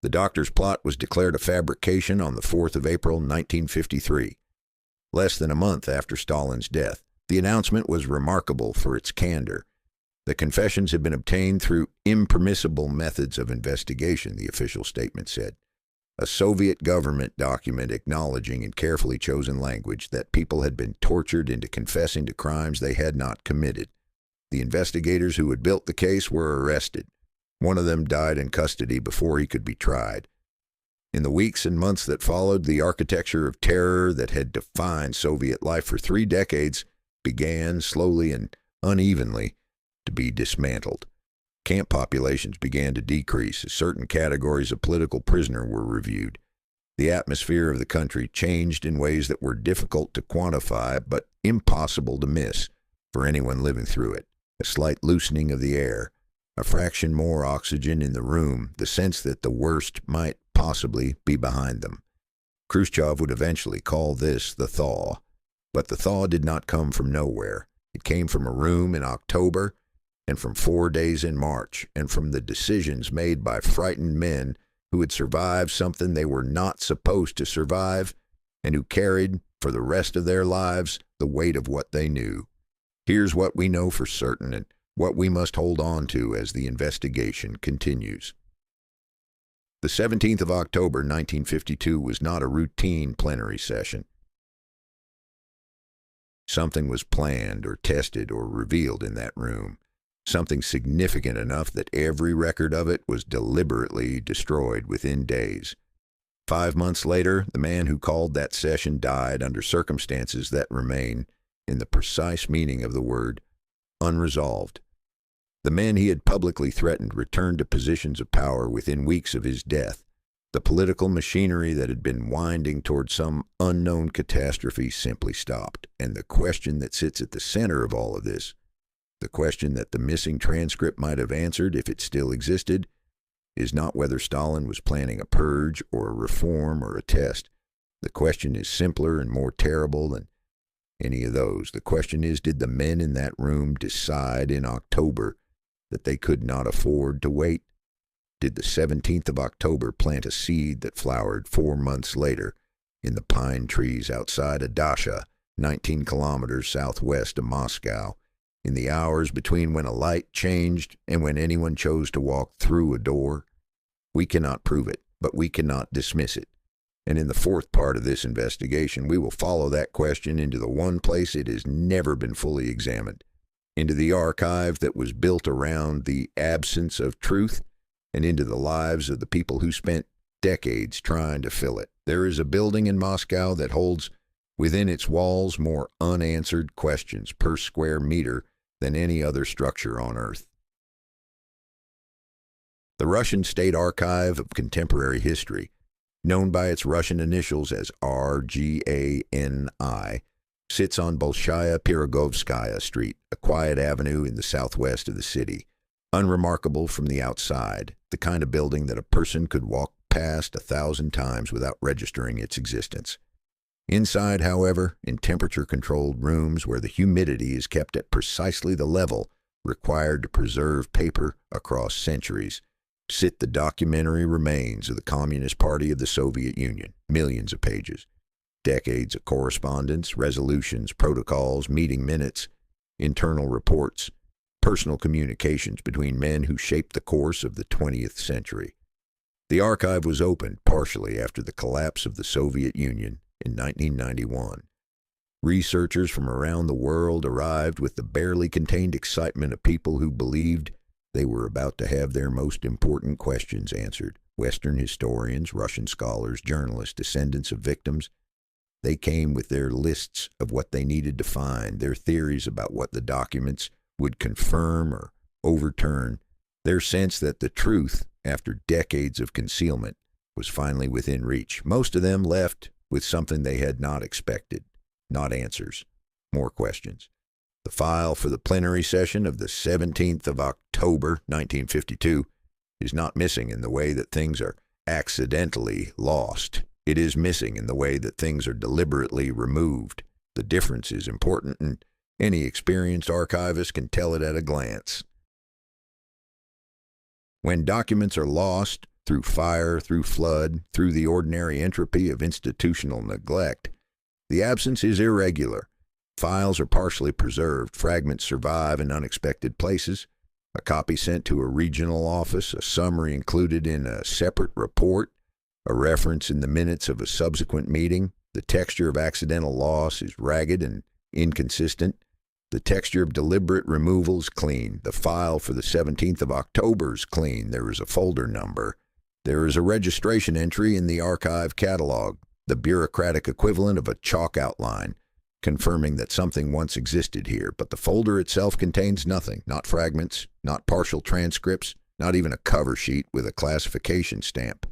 The doctor's plot was declared a fabrication on the 4th of April, 1953, less than a month after Stalin's death. The announcement was remarkable for its candor. The confessions had been obtained through impermissible methods of investigation, the official statement said. A Soviet government document acknowledging in carefully chosen language that people had been tortured into confessing to crimes they had not committed. The investigators who had built the case were arrested. One of them died in custody before he could be tried. In the weeks and months that followed, the architecture of terror that had defined Soviet life for 3 decades began, slowly and unevenly, to be dismantled. Camp populations began to decrease as certain categories of political prisoner were reviewed. The atmosphere of the country changed in ways that were difficult to quantify but impossible to miss for anyone living through it. A slight loosening of the air, a fraction more oxygen in the room, the sense that the worst might possibly be behind them. Khrushchev would eventually call this the thaw. But the thaw did not come from nowhere. It came from a room in October, and from 4 days in March, and from the decisions made by frightened men who had survived something they were not supposed to survive, and who carried, for the rest of their lives, the weight of what they knew. Here's what we know for certain, and what we must hold on to as the investigation continues. The 17th of October, 1952, was not a routine plenary session. Something was planned or tested or revealed in that room, something significant enough that every record of it was deliberately destroyed within days. 5 months later, the man who called that session died under circumstances that remain, in the precise meaning of the word, unresolved. The men he had publicly threatened returned to positions of power within weeks of his death. The political machinery that had been winding toward some unknown catastrophe simply stopped. And the question that sits at the center of all of this, the question that the missing transcript might have answered if it still existed, is not whether Stalin was planning a purge or a reform or a test. The question is simpler and more terrible than any of those. The question is, did the men in that room decide in October that they could not afford to wait? Did the 17th of October plant a seed that flowered 4 months later in the pine trees outside of Dasha, 19 kilometers southwest of Moscow, in the hours between when a light changed and when anyone chose to walk through a door? We cannot prove it, but we cannot dismiss it. And in the fourth part of this investigation, we will follow that question into the one place it has never been fully examined, into the archive that was built around the absence of truth, and into the lives of the people who spent decades trying to fill it. There is a building in Moscow that holds within its walls more unanswered questions per square meter than any other structure on Earth. The Russian State Archive of Contemporary History, known by its Russian initials as RGANI, sits on Bolshaya Pirogovskaya Street, a quiet avenue in the southwest of the city. Unremarkable from the outside, the kind of building that a person could walk past 1,000 times without registering its existence. Inside, however, in temperature-controlled rooms where the humidity is kept at precisely the level required to preserve paper across centuries, sit the documentary remains of the Communist Party of the Soviet Union, millions of pages, decades of correspondence, resolutions, protocols, meeting minutes, internal reports, personal communications between men who shaped the course of the 20th century. The archive was opened partially after the collapse of the Soviet Union in 1991. Researchers from around the world arrived with the barely contained excitement of people who believed they were about to have their most important questions answered. Western historians, Russian scholars, journalists, descendants of victims, they came with their lists of what they needed to find, their theories about what the documents would confirm or overturn, their sense that the truth, after decades of concealment, was finally within reach. Most of them left with something they had not expected, not answers, more questions. The file for the plenary session of the 17th of October, 1952, is not missing in the way that things are accidentally lost. It is missing in the way that things are deliberately removed. The difference is important, and any experienced archivist can tell it at a glance. When documents are lost through fire, through flood, through the ordinary entropy of institutional neglect, the absence is irregular. Files are partially preserved, fragments survive in unexpected places, a copy sent to a regional office, a summary included in a separate report, a reference in the minutes of a subsequent meeting. The texture of accidental loss is ragged and inconsistent. The texture of deliberate removal is clean. The file for the 17th of October is clean. There is a folder number. There is a registration entry in the archive catalog, the bureaucratic equivalent of a chalk outline, confirming that something once existed here. But the folder itself contains nothing, not fragments, not partial transcripts, not even a cover sheet with a classification stamp.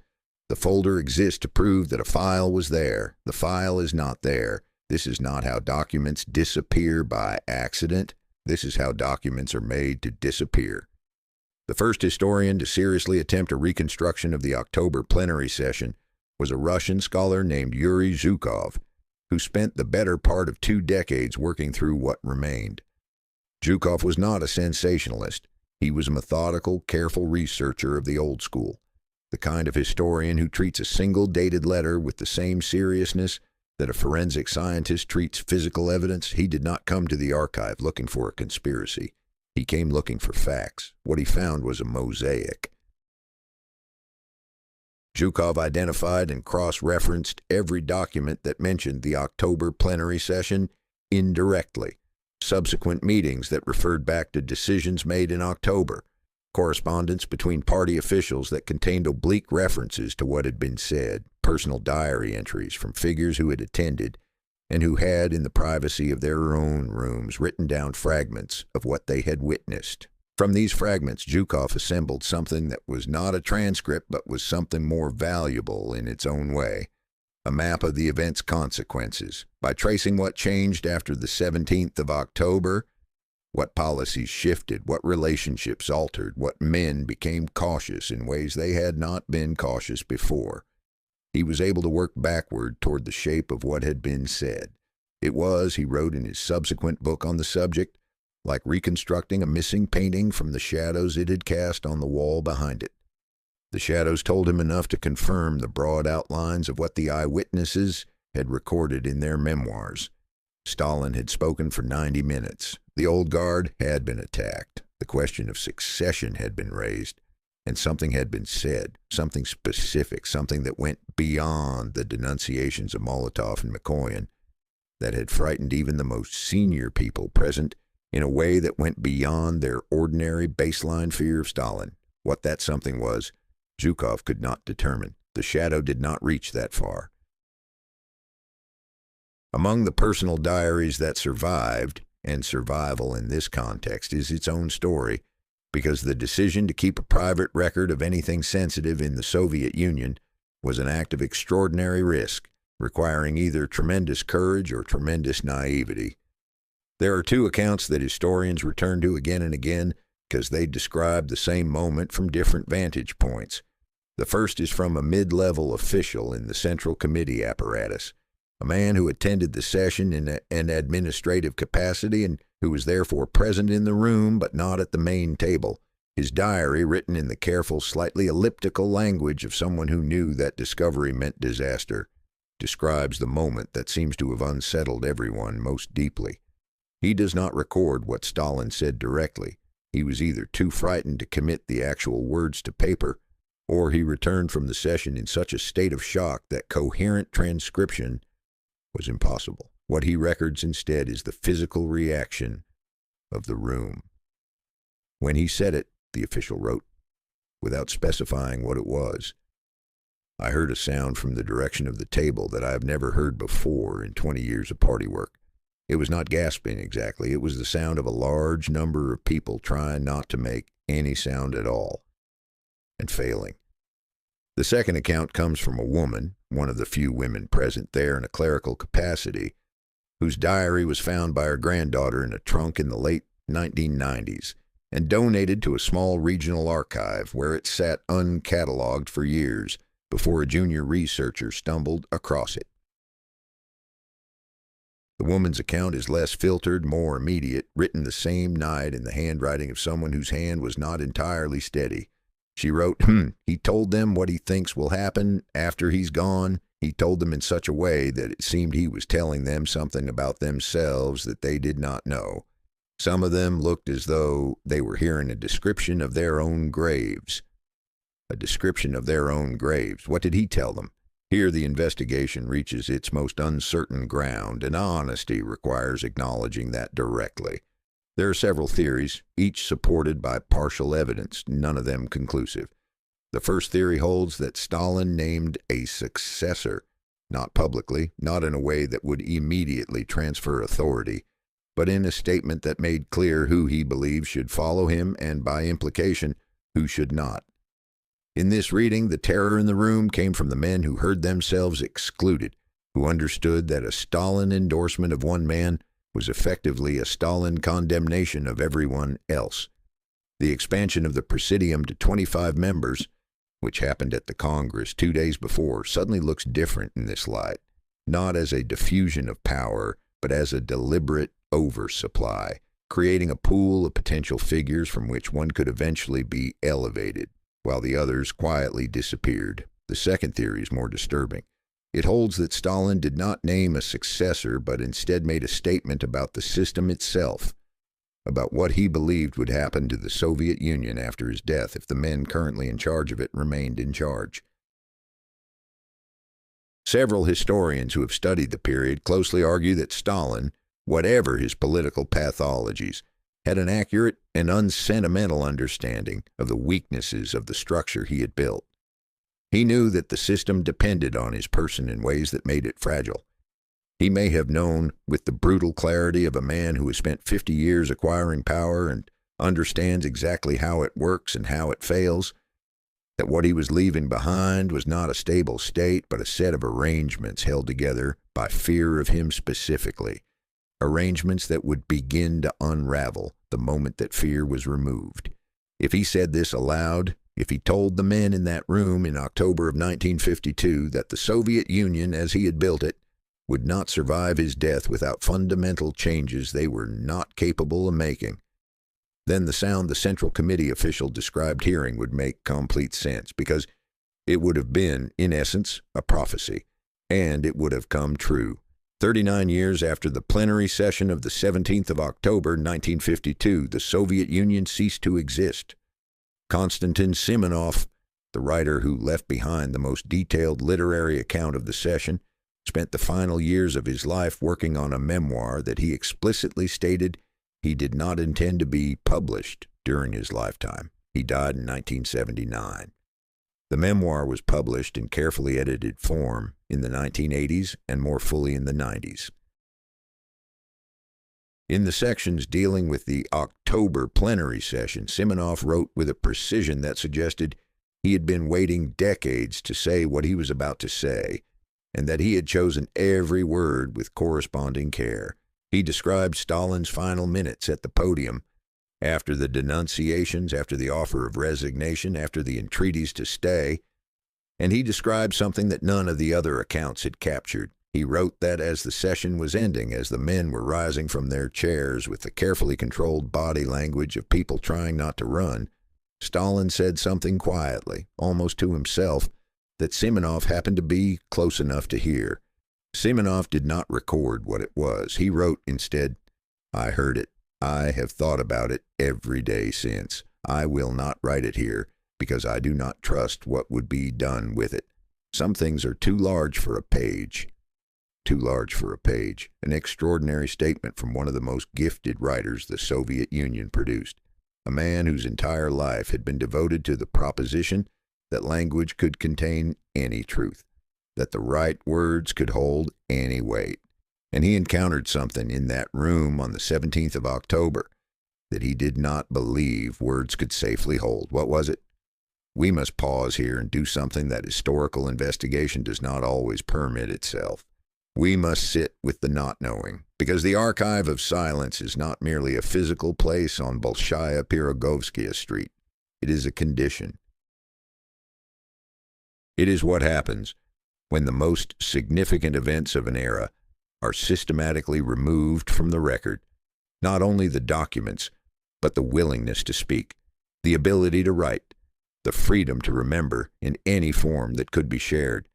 The folder exists to prove that a file was there. The file is not there. This is not how documents disappear by accident. This is how documents are made to disappear. The first historian to seriously attempt a reconstruction of the October plenary session was a Russian scholar named Yuri Zhukov, who spent the better part of 2 decades working through what remained. Zhukov was not a sensationalist. He was a methodical, careful researcher of the old school, the kind of historian who treats a single dated letter with the same seriousness that a forensic scientist treats physical evidence. He did not come to the archive looking for a conspiracy. He came looking for facts. What he found was a mosaic. Zhukov identified and cross-referenced every document that mentioned the October plenary session indirectly, subsequent meetings that referred back to decisions made in October, correspondence between party officials that contained oblique references to what had been said, personal diary entries from figures who had attended and who had, in the privacy of their own rooms, written down fragments of what they had witnessed. From these fragments, Zhukov assembled something that was not a transcript but was something more valuable in its own way, a map of the event's consequences. By tracing what changed after the 17th of October, what policies shifted, what relationships altered, what men became cautious in ways they had not been cautious before, he was able to work backward toward the shape of what had been said. It was, he wrote in his subsequent book on the subject, like reconstructing a missing painting from the shadows it had cast on the wall behind it. The shadows told him enough to confirm the broad outlines of what the eyewitnesses had recorded in their memoirs. Stalin had spoken for 90 minutes. The old guard had been attacked. The question of succession had been raised. And something had been said, something specific, something that went beyond the denunciations of Molotov and Mikoyan, that had frightened even the most senior people present in a way that went beyond their ordinary baseline fear of Stalin. What that something was, Zhukov could not determine. The shadow did not reach that far. Among the personal diaries that survived, and survival in this context is its own story, because the decision to keep a private record of anything sensitive in the Soviet Union was an act of extraordinary risk, requiring either tremendous courage or tremendous naivety. There are 2 accounts that historians return to again and again because they describe the same moment from different vantage points. The first is from a mid-level official in the Central Committee apparatus, a man who attended the session in an administrative capacity and who was therefore present in the room but not at the main table. His diary, written in the careful, slightly elliptical language of someone who knew that discovery meant disaster, describes the moment that seems to have unsettled everyone most deeply. He does not record what Stalin said directly. He was either too frightened to commit the actual words to paper, or he returned from the session in such a state of shock that coherent transcription was impossible. What he records instead is the physical reaction of the room. When he said it, the official wrote, without specifying what it was, I heard a sound from the direction of the table that I have never heard before in 20 years of party work. It was not gasping exactly. It was the sound of a large number of people trying not to make any sound at all, and failing. The second account comes from a woman, one of the few women present there in a clerical capacity, whose diary was found by her granddaughter in a trunk in the late 1990s and donated to a small regional archive where it sat uncatalogued for years before a junior researcher stumbled across it. The woman's account is less filtered, more immediate, written the same night in the handwriting of someone whose hand was not entirely steady. She wrote, he told them what he thinks will happen after he's gone. He told them in such a way that it seemed he was telling them something about themselves that they did not know. Some of them looked as though they were hearing a description of their own graves. A description of their own graves. What did he tell them? Here the investigation reaches its most uncertain ground, and honesty requires acknowledging that directly. There are several theories, each supported by partial evidence, none of them conclusive. The first theory holds that Stalin named a successor, not publicly, not in a way that would immediately transfer authority, but in a statement that made clear who he believed should follow him and, by implication, who should not. In this reading, the terror in the room came from the men who heard themselves excluded, who understood that a Stalin endorsement of one man was effectively a Stalin condemnation of everyone else. The expansion of the Presidium to 25 members, which happened at the Congress 2 days before, suddenly looks different in this light, not as a diffusion of power, but as a deliberate oversupply, creating a pool of potential figures from which one could eventually be elevated, while the others quietly disappeared. The second theory is more disturbing. It holds that Stalin did not name a successor, but instead made a statement about the system itself, about what he believed would happen to the Soviet Union after his death if the men currently in charge of it remained in charge. Several historians who have studied the period closely argue that Stalin, whatever his political pathologies, had an accurate and unsentimental understanding of the weaknesses of the structure he had built. He knew that the system depended on his person in ways that made it fragile. He may have known, with the brutal clarity of a man who has spent 50 years acquiring power and understands exactly how it works and how it fails, that what he was leaving behind was not a stable state, but a set of arrangements held together by fear of him specifically, arrangements that would begin to unravel the moment that fear was removed. If he said this aloud, if he told the men in that room in October of 1952 that the Soviet Union, as he had built it, would not survive his death without fundamental changes they were not capable of making, then the sound the Central Committee official described hearing would make complete sense, because it would have been, in essence, a prophecy, and it would have come true. 39 years after the plenary session of the 17th of October, 1952, the Soviet Union ceased to exist. Konstantin Simonov, the writer who left behind the most detailed literary account of the session, spent the final years of his life working on a memoir that he explicitly stated he did not intend to be published during his lifetime. He died in 1979. The memoir was published in carefully edited form in the 1980s and more fully in the 90s. In the sections dealing with the October plenary session, Simonov wrote with a precision that suggested he had been waiting decades to say what he was about to say, and that he had chosen every word with corresponding care. He described Stalin's final minutes at the podium, after the denunciations, after the offer of resignation, after the entreaties to stay, and he described something that none of the other accounts had captured. He wrote that as the session was ending, as the men were rising from their chairs with the carefully controlled body language of people trying not to run, Stalin said something quietly, almost to himself, that Simonov happened to be close enough to hear. Simonov did not record what it was. He wrote instead, "I heard it. I have thought about it every day since. I will not write it here, because I do not trust what would be done with it. Some things are too large for a page." Too large for a page. An extraordinary statement from one of the most gifted writers the Soviet Union produced. A man whose entire life had been devoted to the proposition that language could contain any truth, that the right words could hold any weight. And he encountered something in that room on the 17th of October that he did not believe words could safely hold. What was it? We must pause here and do something that historical investigation does not always permit itself. We must sit with the not knowing, because the archive of silence is not merely a physical place on Bolshaya Pirogovskaya Street. It is a condition. It is what happens when the most significant events of an era are systematically removed from the record. Not only the documents, but the willingness to speak, the ability to write, the freedom to remember in any form that could be shared.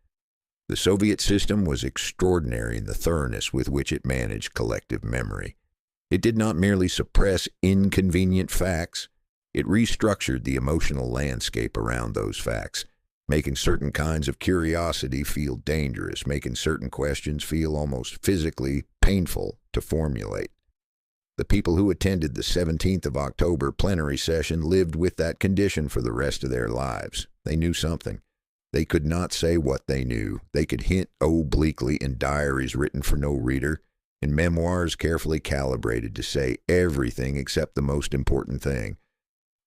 The Soviet system was extraordinary in the thoroughness with which it managed collective memory. It did not merely suppress inconvenient facts, it restructured the emotional landscape around those facts, making certain kinds of curiosity feel dangerous, making certain questions feel almost physically painful to formulate. The people who attended the 17th of October plenary session lived with that condition for the rest of their lives. They knew something. They could not say what they knew. They could hint obliquely in diaries written for no reader, in memoirs carefully calibrated to say everything except the most important thing.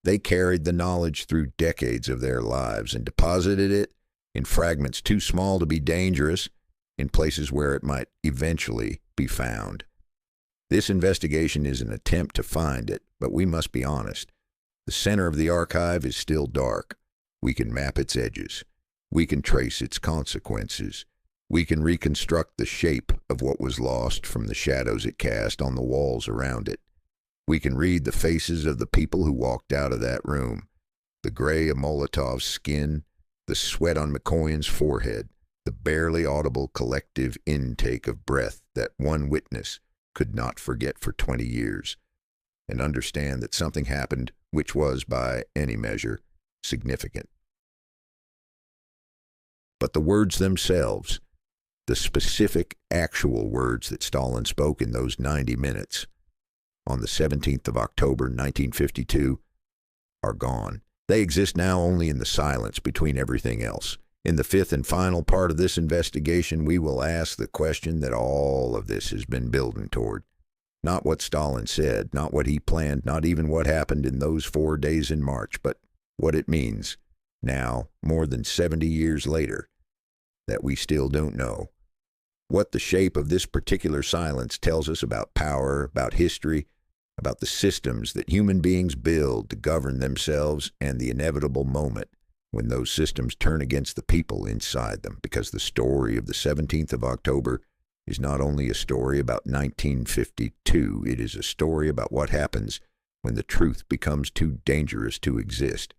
They carried the knowledge through decades of their lives and deposited it in fragments too small to be dangerous, in places where it might eventually be found. This investigation is an attempt to find it, but we must be honest. The center of the archive is still dark. We can map its edges. We can trace its consequences. We can reconstruct the shape of what was lost from the shadows it cast on the walls around it. We can read the faces of the people who walked out of that room, the gray of Molotov's skin, the sweat on McCoyan's forehead, the barely audible collective intake of breath that one witness could not forget for 20 years, and understand that something happened which was, by any measure, significant. But the words themselves, the specific, actual words that Stalin spoke in those 90 minutes on the 17th of October, 1952, are gone. They exist now only in the silence between everything else. In the fifth and final part of this investigation, we will ask the question that all of this has been building toward. Not what Stalin said, not what he planned, not even what happened in those 4 days in March, but what it means now, more than 70 years later, that we still don't know. What the shape of this particular silence tells us about power, about history, about the systems that human beings build to govern themselves, and the inevitable moment when those systems turn against the people inside them, because the story of the 17th of October is not only a story about 1952, it is a story about what happens when the truth becomes too dangerous to exist.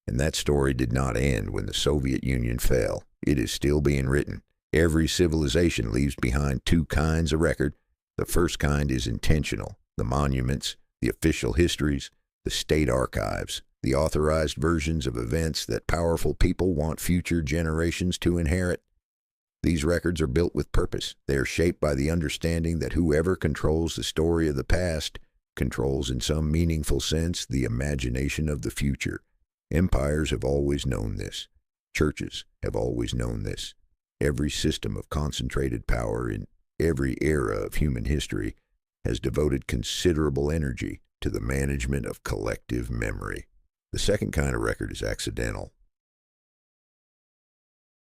And that story did not end when the Soviet Union fell. It is still being written. Every civilization leaves behind two kinds of record. The first kind is intentional: the monuments, the official histories, the state archives, the authorized versions of events that powerful people want future generations to inherit. These records are built with purpose. They are shaped by the understanding that whoever controls the story of the past controls, in some meaningful sense, the imagination of the future. Empires have always known this. Churches have always known this. Every system of concentrated power in every era of human history has devoted considerable energy to the management of collective memory. The second kind of record is accidental.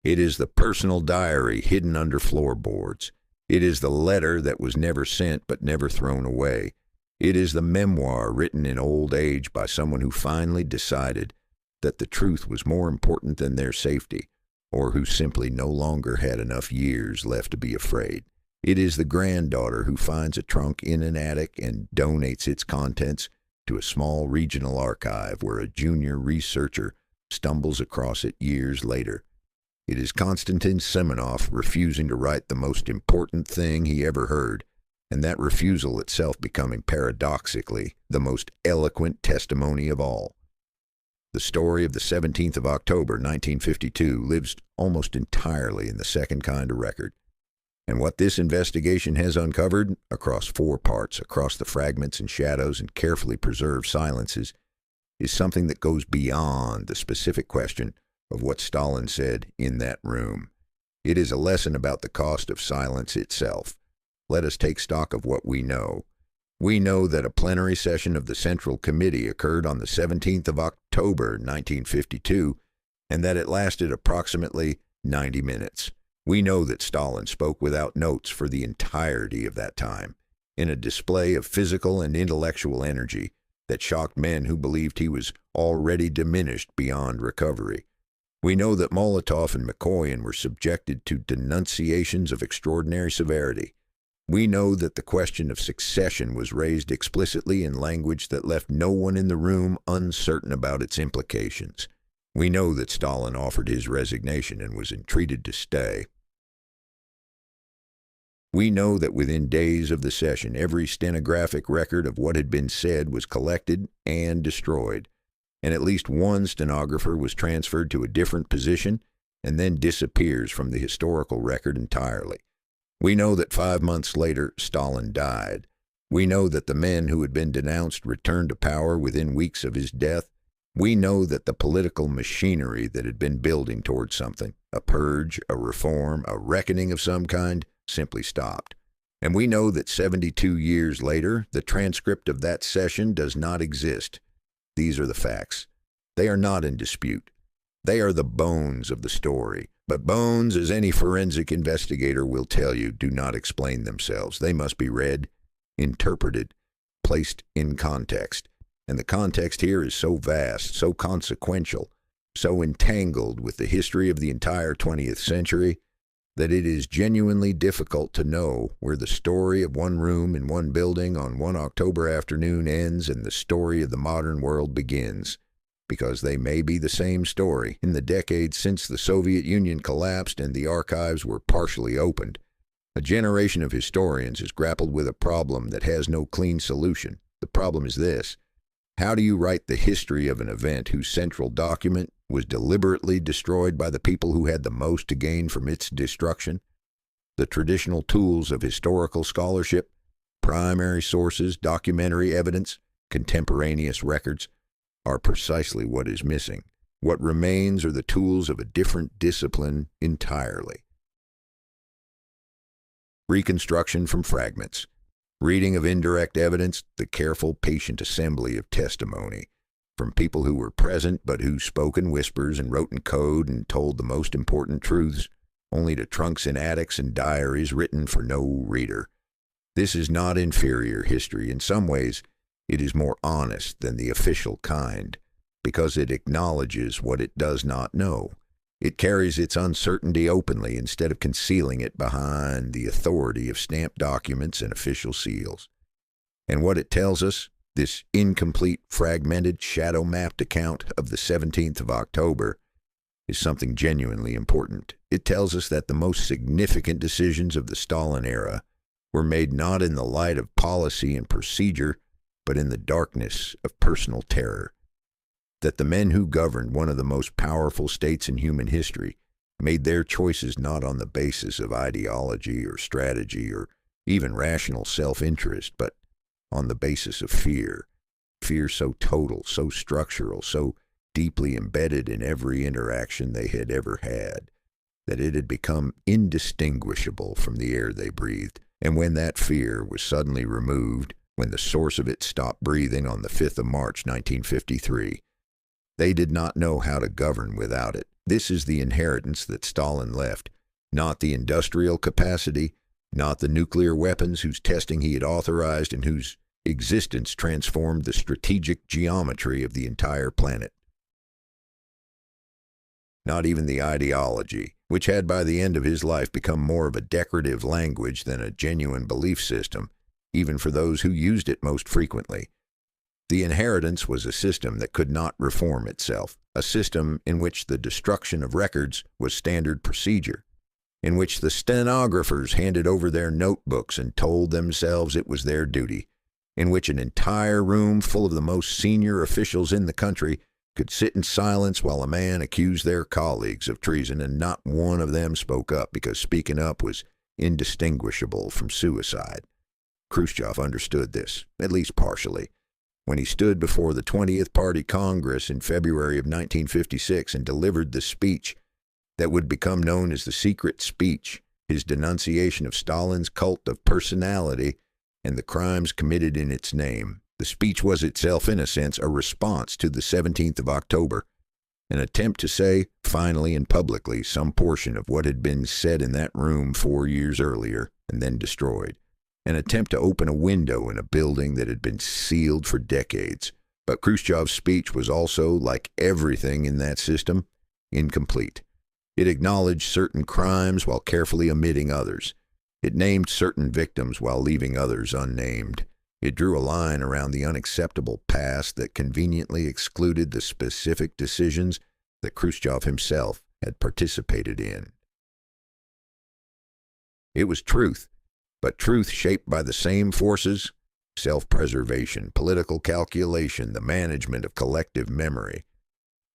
It is the personal diary hidden under floorboards. It is the letter that was never sent but never thrown away. It is the memoir written in old age by someone who finally decided that the truth was more important than their safety, or who simply no longer had enough years left to be afraid. It is the granddaughter who finds a trunk in an attic and donates its contents to a small regional archive where a junior researcher stumbles across it years later. It is Konstantin Semenov refusing to write the most important thing he ever heard, and that refusal itself becoming paradoxically the most eloquent testimony of all. The story of the 17th of October, 1952, lives almost entirely in the second kind of record. And what this investigation has uncovered, across 4 parts, across the fragments and shadows and carefully preserved silences, is something that goes beyond the specific question of what Stalin said in that room. It is a lesson about the cost of silence itself. Let us take stock of what we know. We know that a plenary session of the Central Committee occurred on the 17th of October, 1952, and that it lasted approximately 90 minutes. We know that Stalin spoke without notes for the entirety of that time, in a display of physical and intellectual energy that shocked men who believed he was already diminished beyond recovery. We know that Molotov and McCoyan were subjected to denunciations of extraordinary severity. We know that the question of succession was raised explicitly in language that left no one in the room uncertain about its implications. We know that Stalin offered his resignation and was entreated to stay. We know that within days of the session, every stenographic record of what had been said was collected and destroyed, and at least one stenographer was transferred to a different position and then disappears from the historical record entirely. We know that 5 months later, Stalin died. We know that the men who had been denounced returned to power within weeks of his death. We know that the political machinery that had been building towards something, a purge, a reform, a reckoning of some kind, simply stopped. And we know that 72 years later, the transcript of that session does not exist. These are the facts. They are not in dispute. They are the bones of the story. But bones, as any forensic investigator will tell you, do not explain themselves. They must be read, interpreted, placed in context. And the context here is so vast, so consequential, so entangled with the history of the entire 20th century, that it is genuinely difficult to know where the story of one room in one building on one October afternoon ends and the story of the modern world begins, because they may be the same story in the decades since the Soviet Union collapsed and the archives were partially opened. A generation of historians has grappled with a problem that has no clean solution. The problem is this: how do you write the history of an event whose central document was deliberately destroyed by the people who had the most to gain from its destruction? The traditional tools of historical scholarship, primary sources, documentary evidence, contemporaneous records, are precisely what is missing. What remains are the tools of a different discipline entirely. Reconstruction from fragments. Reading of indirect evidence, the careful, patient assembly of testimony from people who were present but who spoke in whispers and wrote in code and told the most important truths only to trunks in attics and diaries written for no reader. This is not inferior history. In some ways, it is more honest than the official kind, because it acknowledges what it does not know. It carries its uncertainty openly instead of concealing it behind the authority of stamped documents and official seals. And what it tells us, this incomplete, fragmented, shadow-mapped account of the 17th of October, is something genuinely important. It tells us that the most significant decisions of the Stalin era were made not in the light of policy and procedure, but in the darkness of personal terror. That the men who governed one of the most powerful states in human history made their choices not on the basis of ideology or strategy or even rational self-interest, but on the basis of fear. Fear so total, so structural, so deeply embedded in every interaction they had ever had, that it had become indistinguishable from the air they breathed. And when that fear was suddenly removed, when the source of it stopped breathing on the 5th of March, 1953, they did not know how to govern without it. This is the inheritance that Stalin left, not the industrial capacity, not the nuclear weapons whose testing he had authorized and whose existence transformed the strategic geometry of the entire planet. Not even the ideology, which had by the end of his life become more of a decorative language than a genuine belief system, even for those who used it most frequently. The inheritance was a system that could not reform itself, a system in which the destruction of records was standard procedure, in which the stenographers handed over their notebooks and told themselves it was their duty, in which an entire room full of the most senior officials in the country could sit in silence while a man accused their colleagues of treason, and not one of them spoke up because speaking up was indistinguishable from suicide. Khrushchev understood this, at least partially, when he stood before the 20th Party Congress in February of 1956 and delivered the speech that would become known as the secret speech, his denunciation of Stalin's cult of personality and the crimes committed in its name. The speech was itself, in a sense, a response to the 17th of October, an attempt to say, finally and publicly, some portion of what had been said in that room 4 years earlier and then destroyed. An attempt to open a window in a building that had been sealed for decades. But Khrushchev's speech was also, like everything in that system, incomplete. It acknowledged certain crimes while carefully omitting others. It named certain victims while leaving others unnamed. It drew a line around the unacceptable past that conveniently excluded the specific decisions that Khrushchev himself had participated in. It was truth, but truth shaped by the same forces: self-preservation, political calculation, the management of collective memory,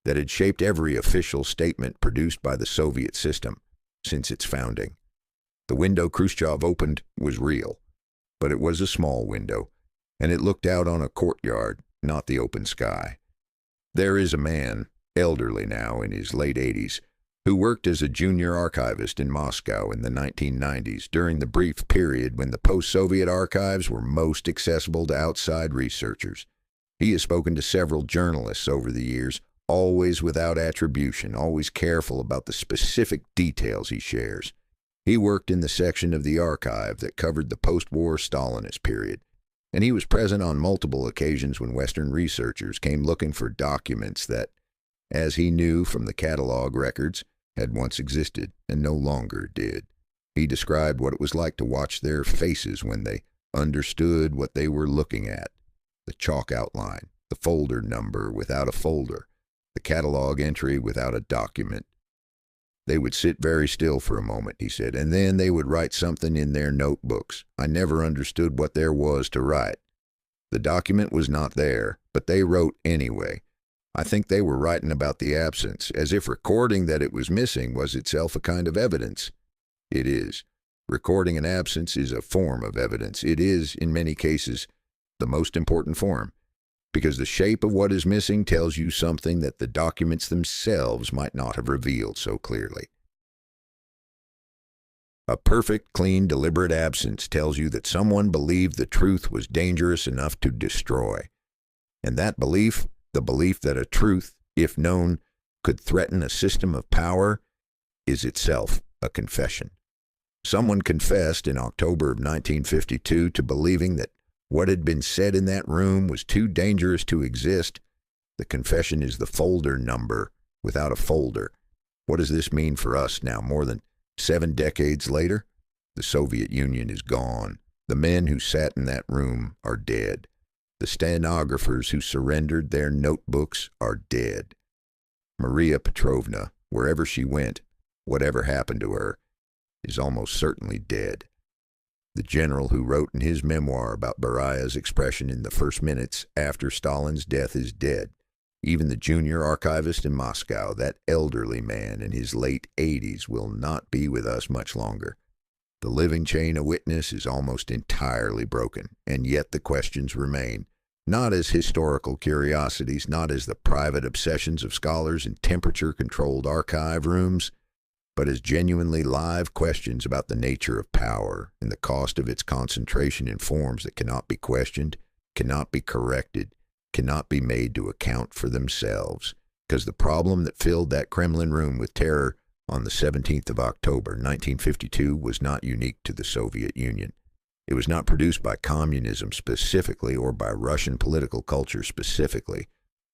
that had shaped every official statement produced by the Soviet system since its founding. The window Khrushchev opened was real, but it was a small window, and it looked out on a courtyard, not the open sky. There is a man, elderly now in his late 80s, who worked as a junior archivist in Moscow in the 1990s during the brief period when the post-Soviet archives were most accessible to outside researchers. He has spoken to several journalists over the years, always without attribution, always careful about the specific details he shares. He worked in the section of the archive that covered the post-war Stalin'S period, and he was present on multiple occasions when Western researchers came looking for documents that, as he knew from the catalog records, had once existed and no longer did. He described what it was like to watch their faces when they understood what they were looking at. The chalk outline, the folder number without a folder, the catalog entry without a document. They would sit very still for a moment, he said, and then they would write something in their notebooks. I never understood what there was to write. The document was not there, but they wrote anyway. I think they were writing about the absence, as if recording that it was missing was itself a kind of evidence. It is. Recording an absence is a form of evidence. It is, in many cases, the most important form, because the shape of what is missing tells you something that the documents themselves might not have revealed so clearly. A perfect, clean, deliberate absence tells you that someone believed the truth was dangerous enough to destroy. And that belief, the belief that a truth, if known, could threaten a system of power, is itself a confession. Someone confessed in October of 1952 to believing that what had been said in that room was too dangerous to exist. The confession is the folder number without a folder. What does this mean for us now, more than 7 decades later? The Soviet Union is gone. The men who sat in that room are dead. The stenographers who surrendered their notebooks are dead. Maria Petrovna, wherever she went, whatever happened to her, is almost certainly dead. The general who wrote in his memoir about Beria's expression in the first minutes after Stalin's death is dead. Even the junior archivist in Moscow, that elderly man in his late 80s, will not be with us much longer. The living chain of witness is almost entirely broken, and yet the questions remain, not as historical curiosities, not as the private obsessions of scholars in temperature-controlled archive rooms, but as genuinely live questions about the nature of power and the cost of its concentration in forms that cannot be questioned, cannot be corrected, cannot be made to account for themselves. Because the problem that filled that Kremlin room with terror on the 17th of October, 1952, was not unique to the Soviet Union. It was not produced by communism specifically, or by Russian political culture specifically,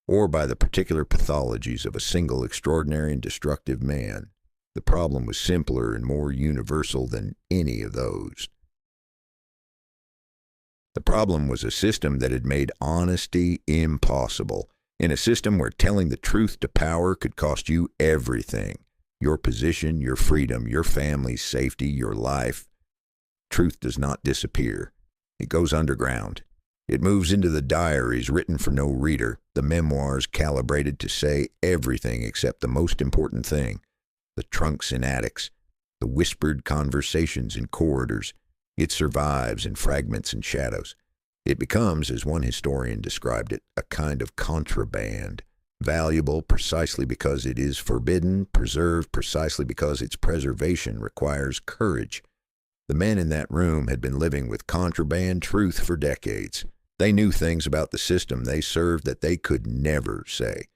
or by the particular pathologies of a single extraordinary and destructive man. The problem was simpler and more universal than any of those. The problem was a system that had made honesty impossible, in a system where telling the truth to power could cost you everything: your position, your freedom, your family's safety, your life. Truth does not disappear. It goes underground. It moves into the diaries written for no reader, the memoirs calibrated to say everything except the most important thing. The trunks in attics, the whispered conversations in corridors. It survives in fragments and shadows. It becomes, as one historian described it, a kind of contraband, valuable precisely because it is forbidden, preserved precisely because its preservation requires courage. The men in that room had been living with contraband truth for decades. They knew things about the system they served that they could never say.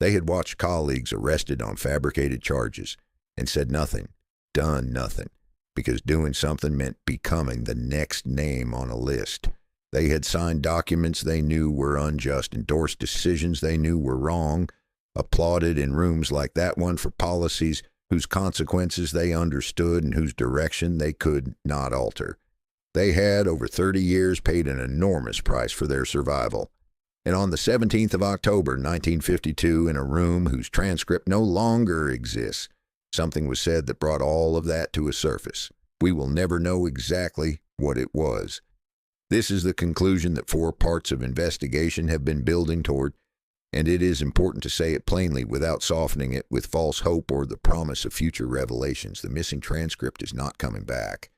They had watched colleagues arrested on fabricated charges and said nothing, done nothing, because doing something meant becoming the next name on a list. They had signed documents they knew were unjust, endorsed decisions they knew were wrong, applauded in rooms like that one for policies whose consequences they understood and whose direction they could not alter. They had, over 30 years, paid an enormous price for their survival. And on the 17th of October, 1952, in a room whose transcript no longer exists, something was said that brought all of that to a surface. We will never know exactly what it was. This is the conclusion that 4 parts of investigation have been building toward, and it is important to say it plainly without softening it with false hope or the promise of future revelations. The missing transcript is not coming back.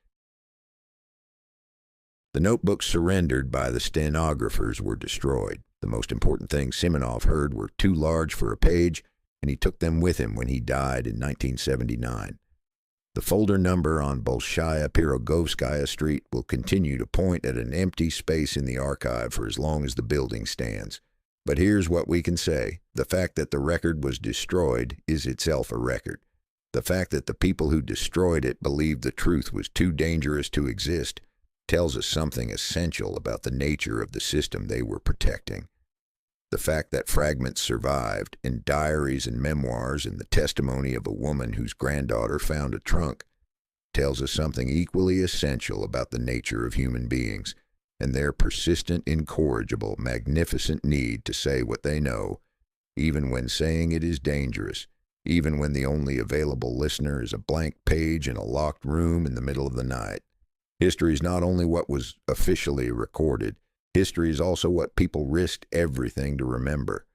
The notebooks surrendered by the stenographers were destroyed. The most important things Simonov heard were too large for a page, and he took them with him when he died in 1979. The folder number on Bolshaya Pirogovskaya Street will continue to point at an empty space in the archive for as long as the building stands. But here's what we can say. The fact that the record was destroyed is itself a record. The fact that the people who destroyed it believed the truth was too dangerous to exist tells us something essential about the nature of the system they were protecting. The fact that fragments survived in diaries and memoirs and the testimony of a woman whose granddaughter found a trunk tells us something equally essential about the nature of human beings and their persistent, incorrigible, magnificent need to say what they know, even when saying it is dangerous, even when the only available listener is a blank page in a locked room in the middle of the night. History is not only what was officially recorded, history is also what people risked everything to remember.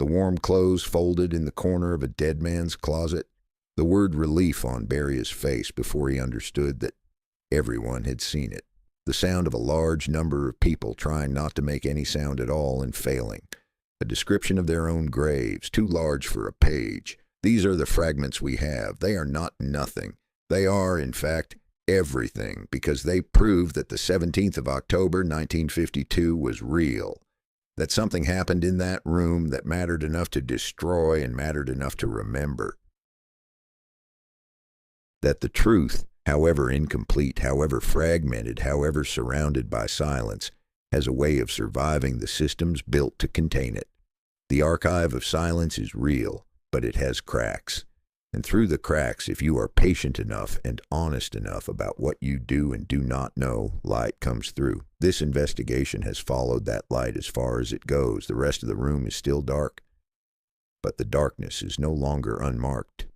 The warm clothes folded in the corner of a dead man's closet, the word relief on Berria's face before he understood that everyone had seen it, the sound of a large number of people trying not to make any sound at all and failing, a description of their own graves, too large for a page. These are the fragments we have. They are not nothing. They are, in fact, everything, because they prove that the 17th of October, 1952 was real, that something happened in that room that mattered enough to destroy and mattered enough to remember, that the truth, however incomplete, however fragmented, however surrounded by silence, has a way of surviving the systems built to contain it. The archive of silence is real, but it has cracks. And through the cracks, if you are patient enough and honest enough about what you do and do not know, light comes through. This investigation has followed that light as far as it goes. The rest of the room is still dark, but the darkness is no longer unmarked.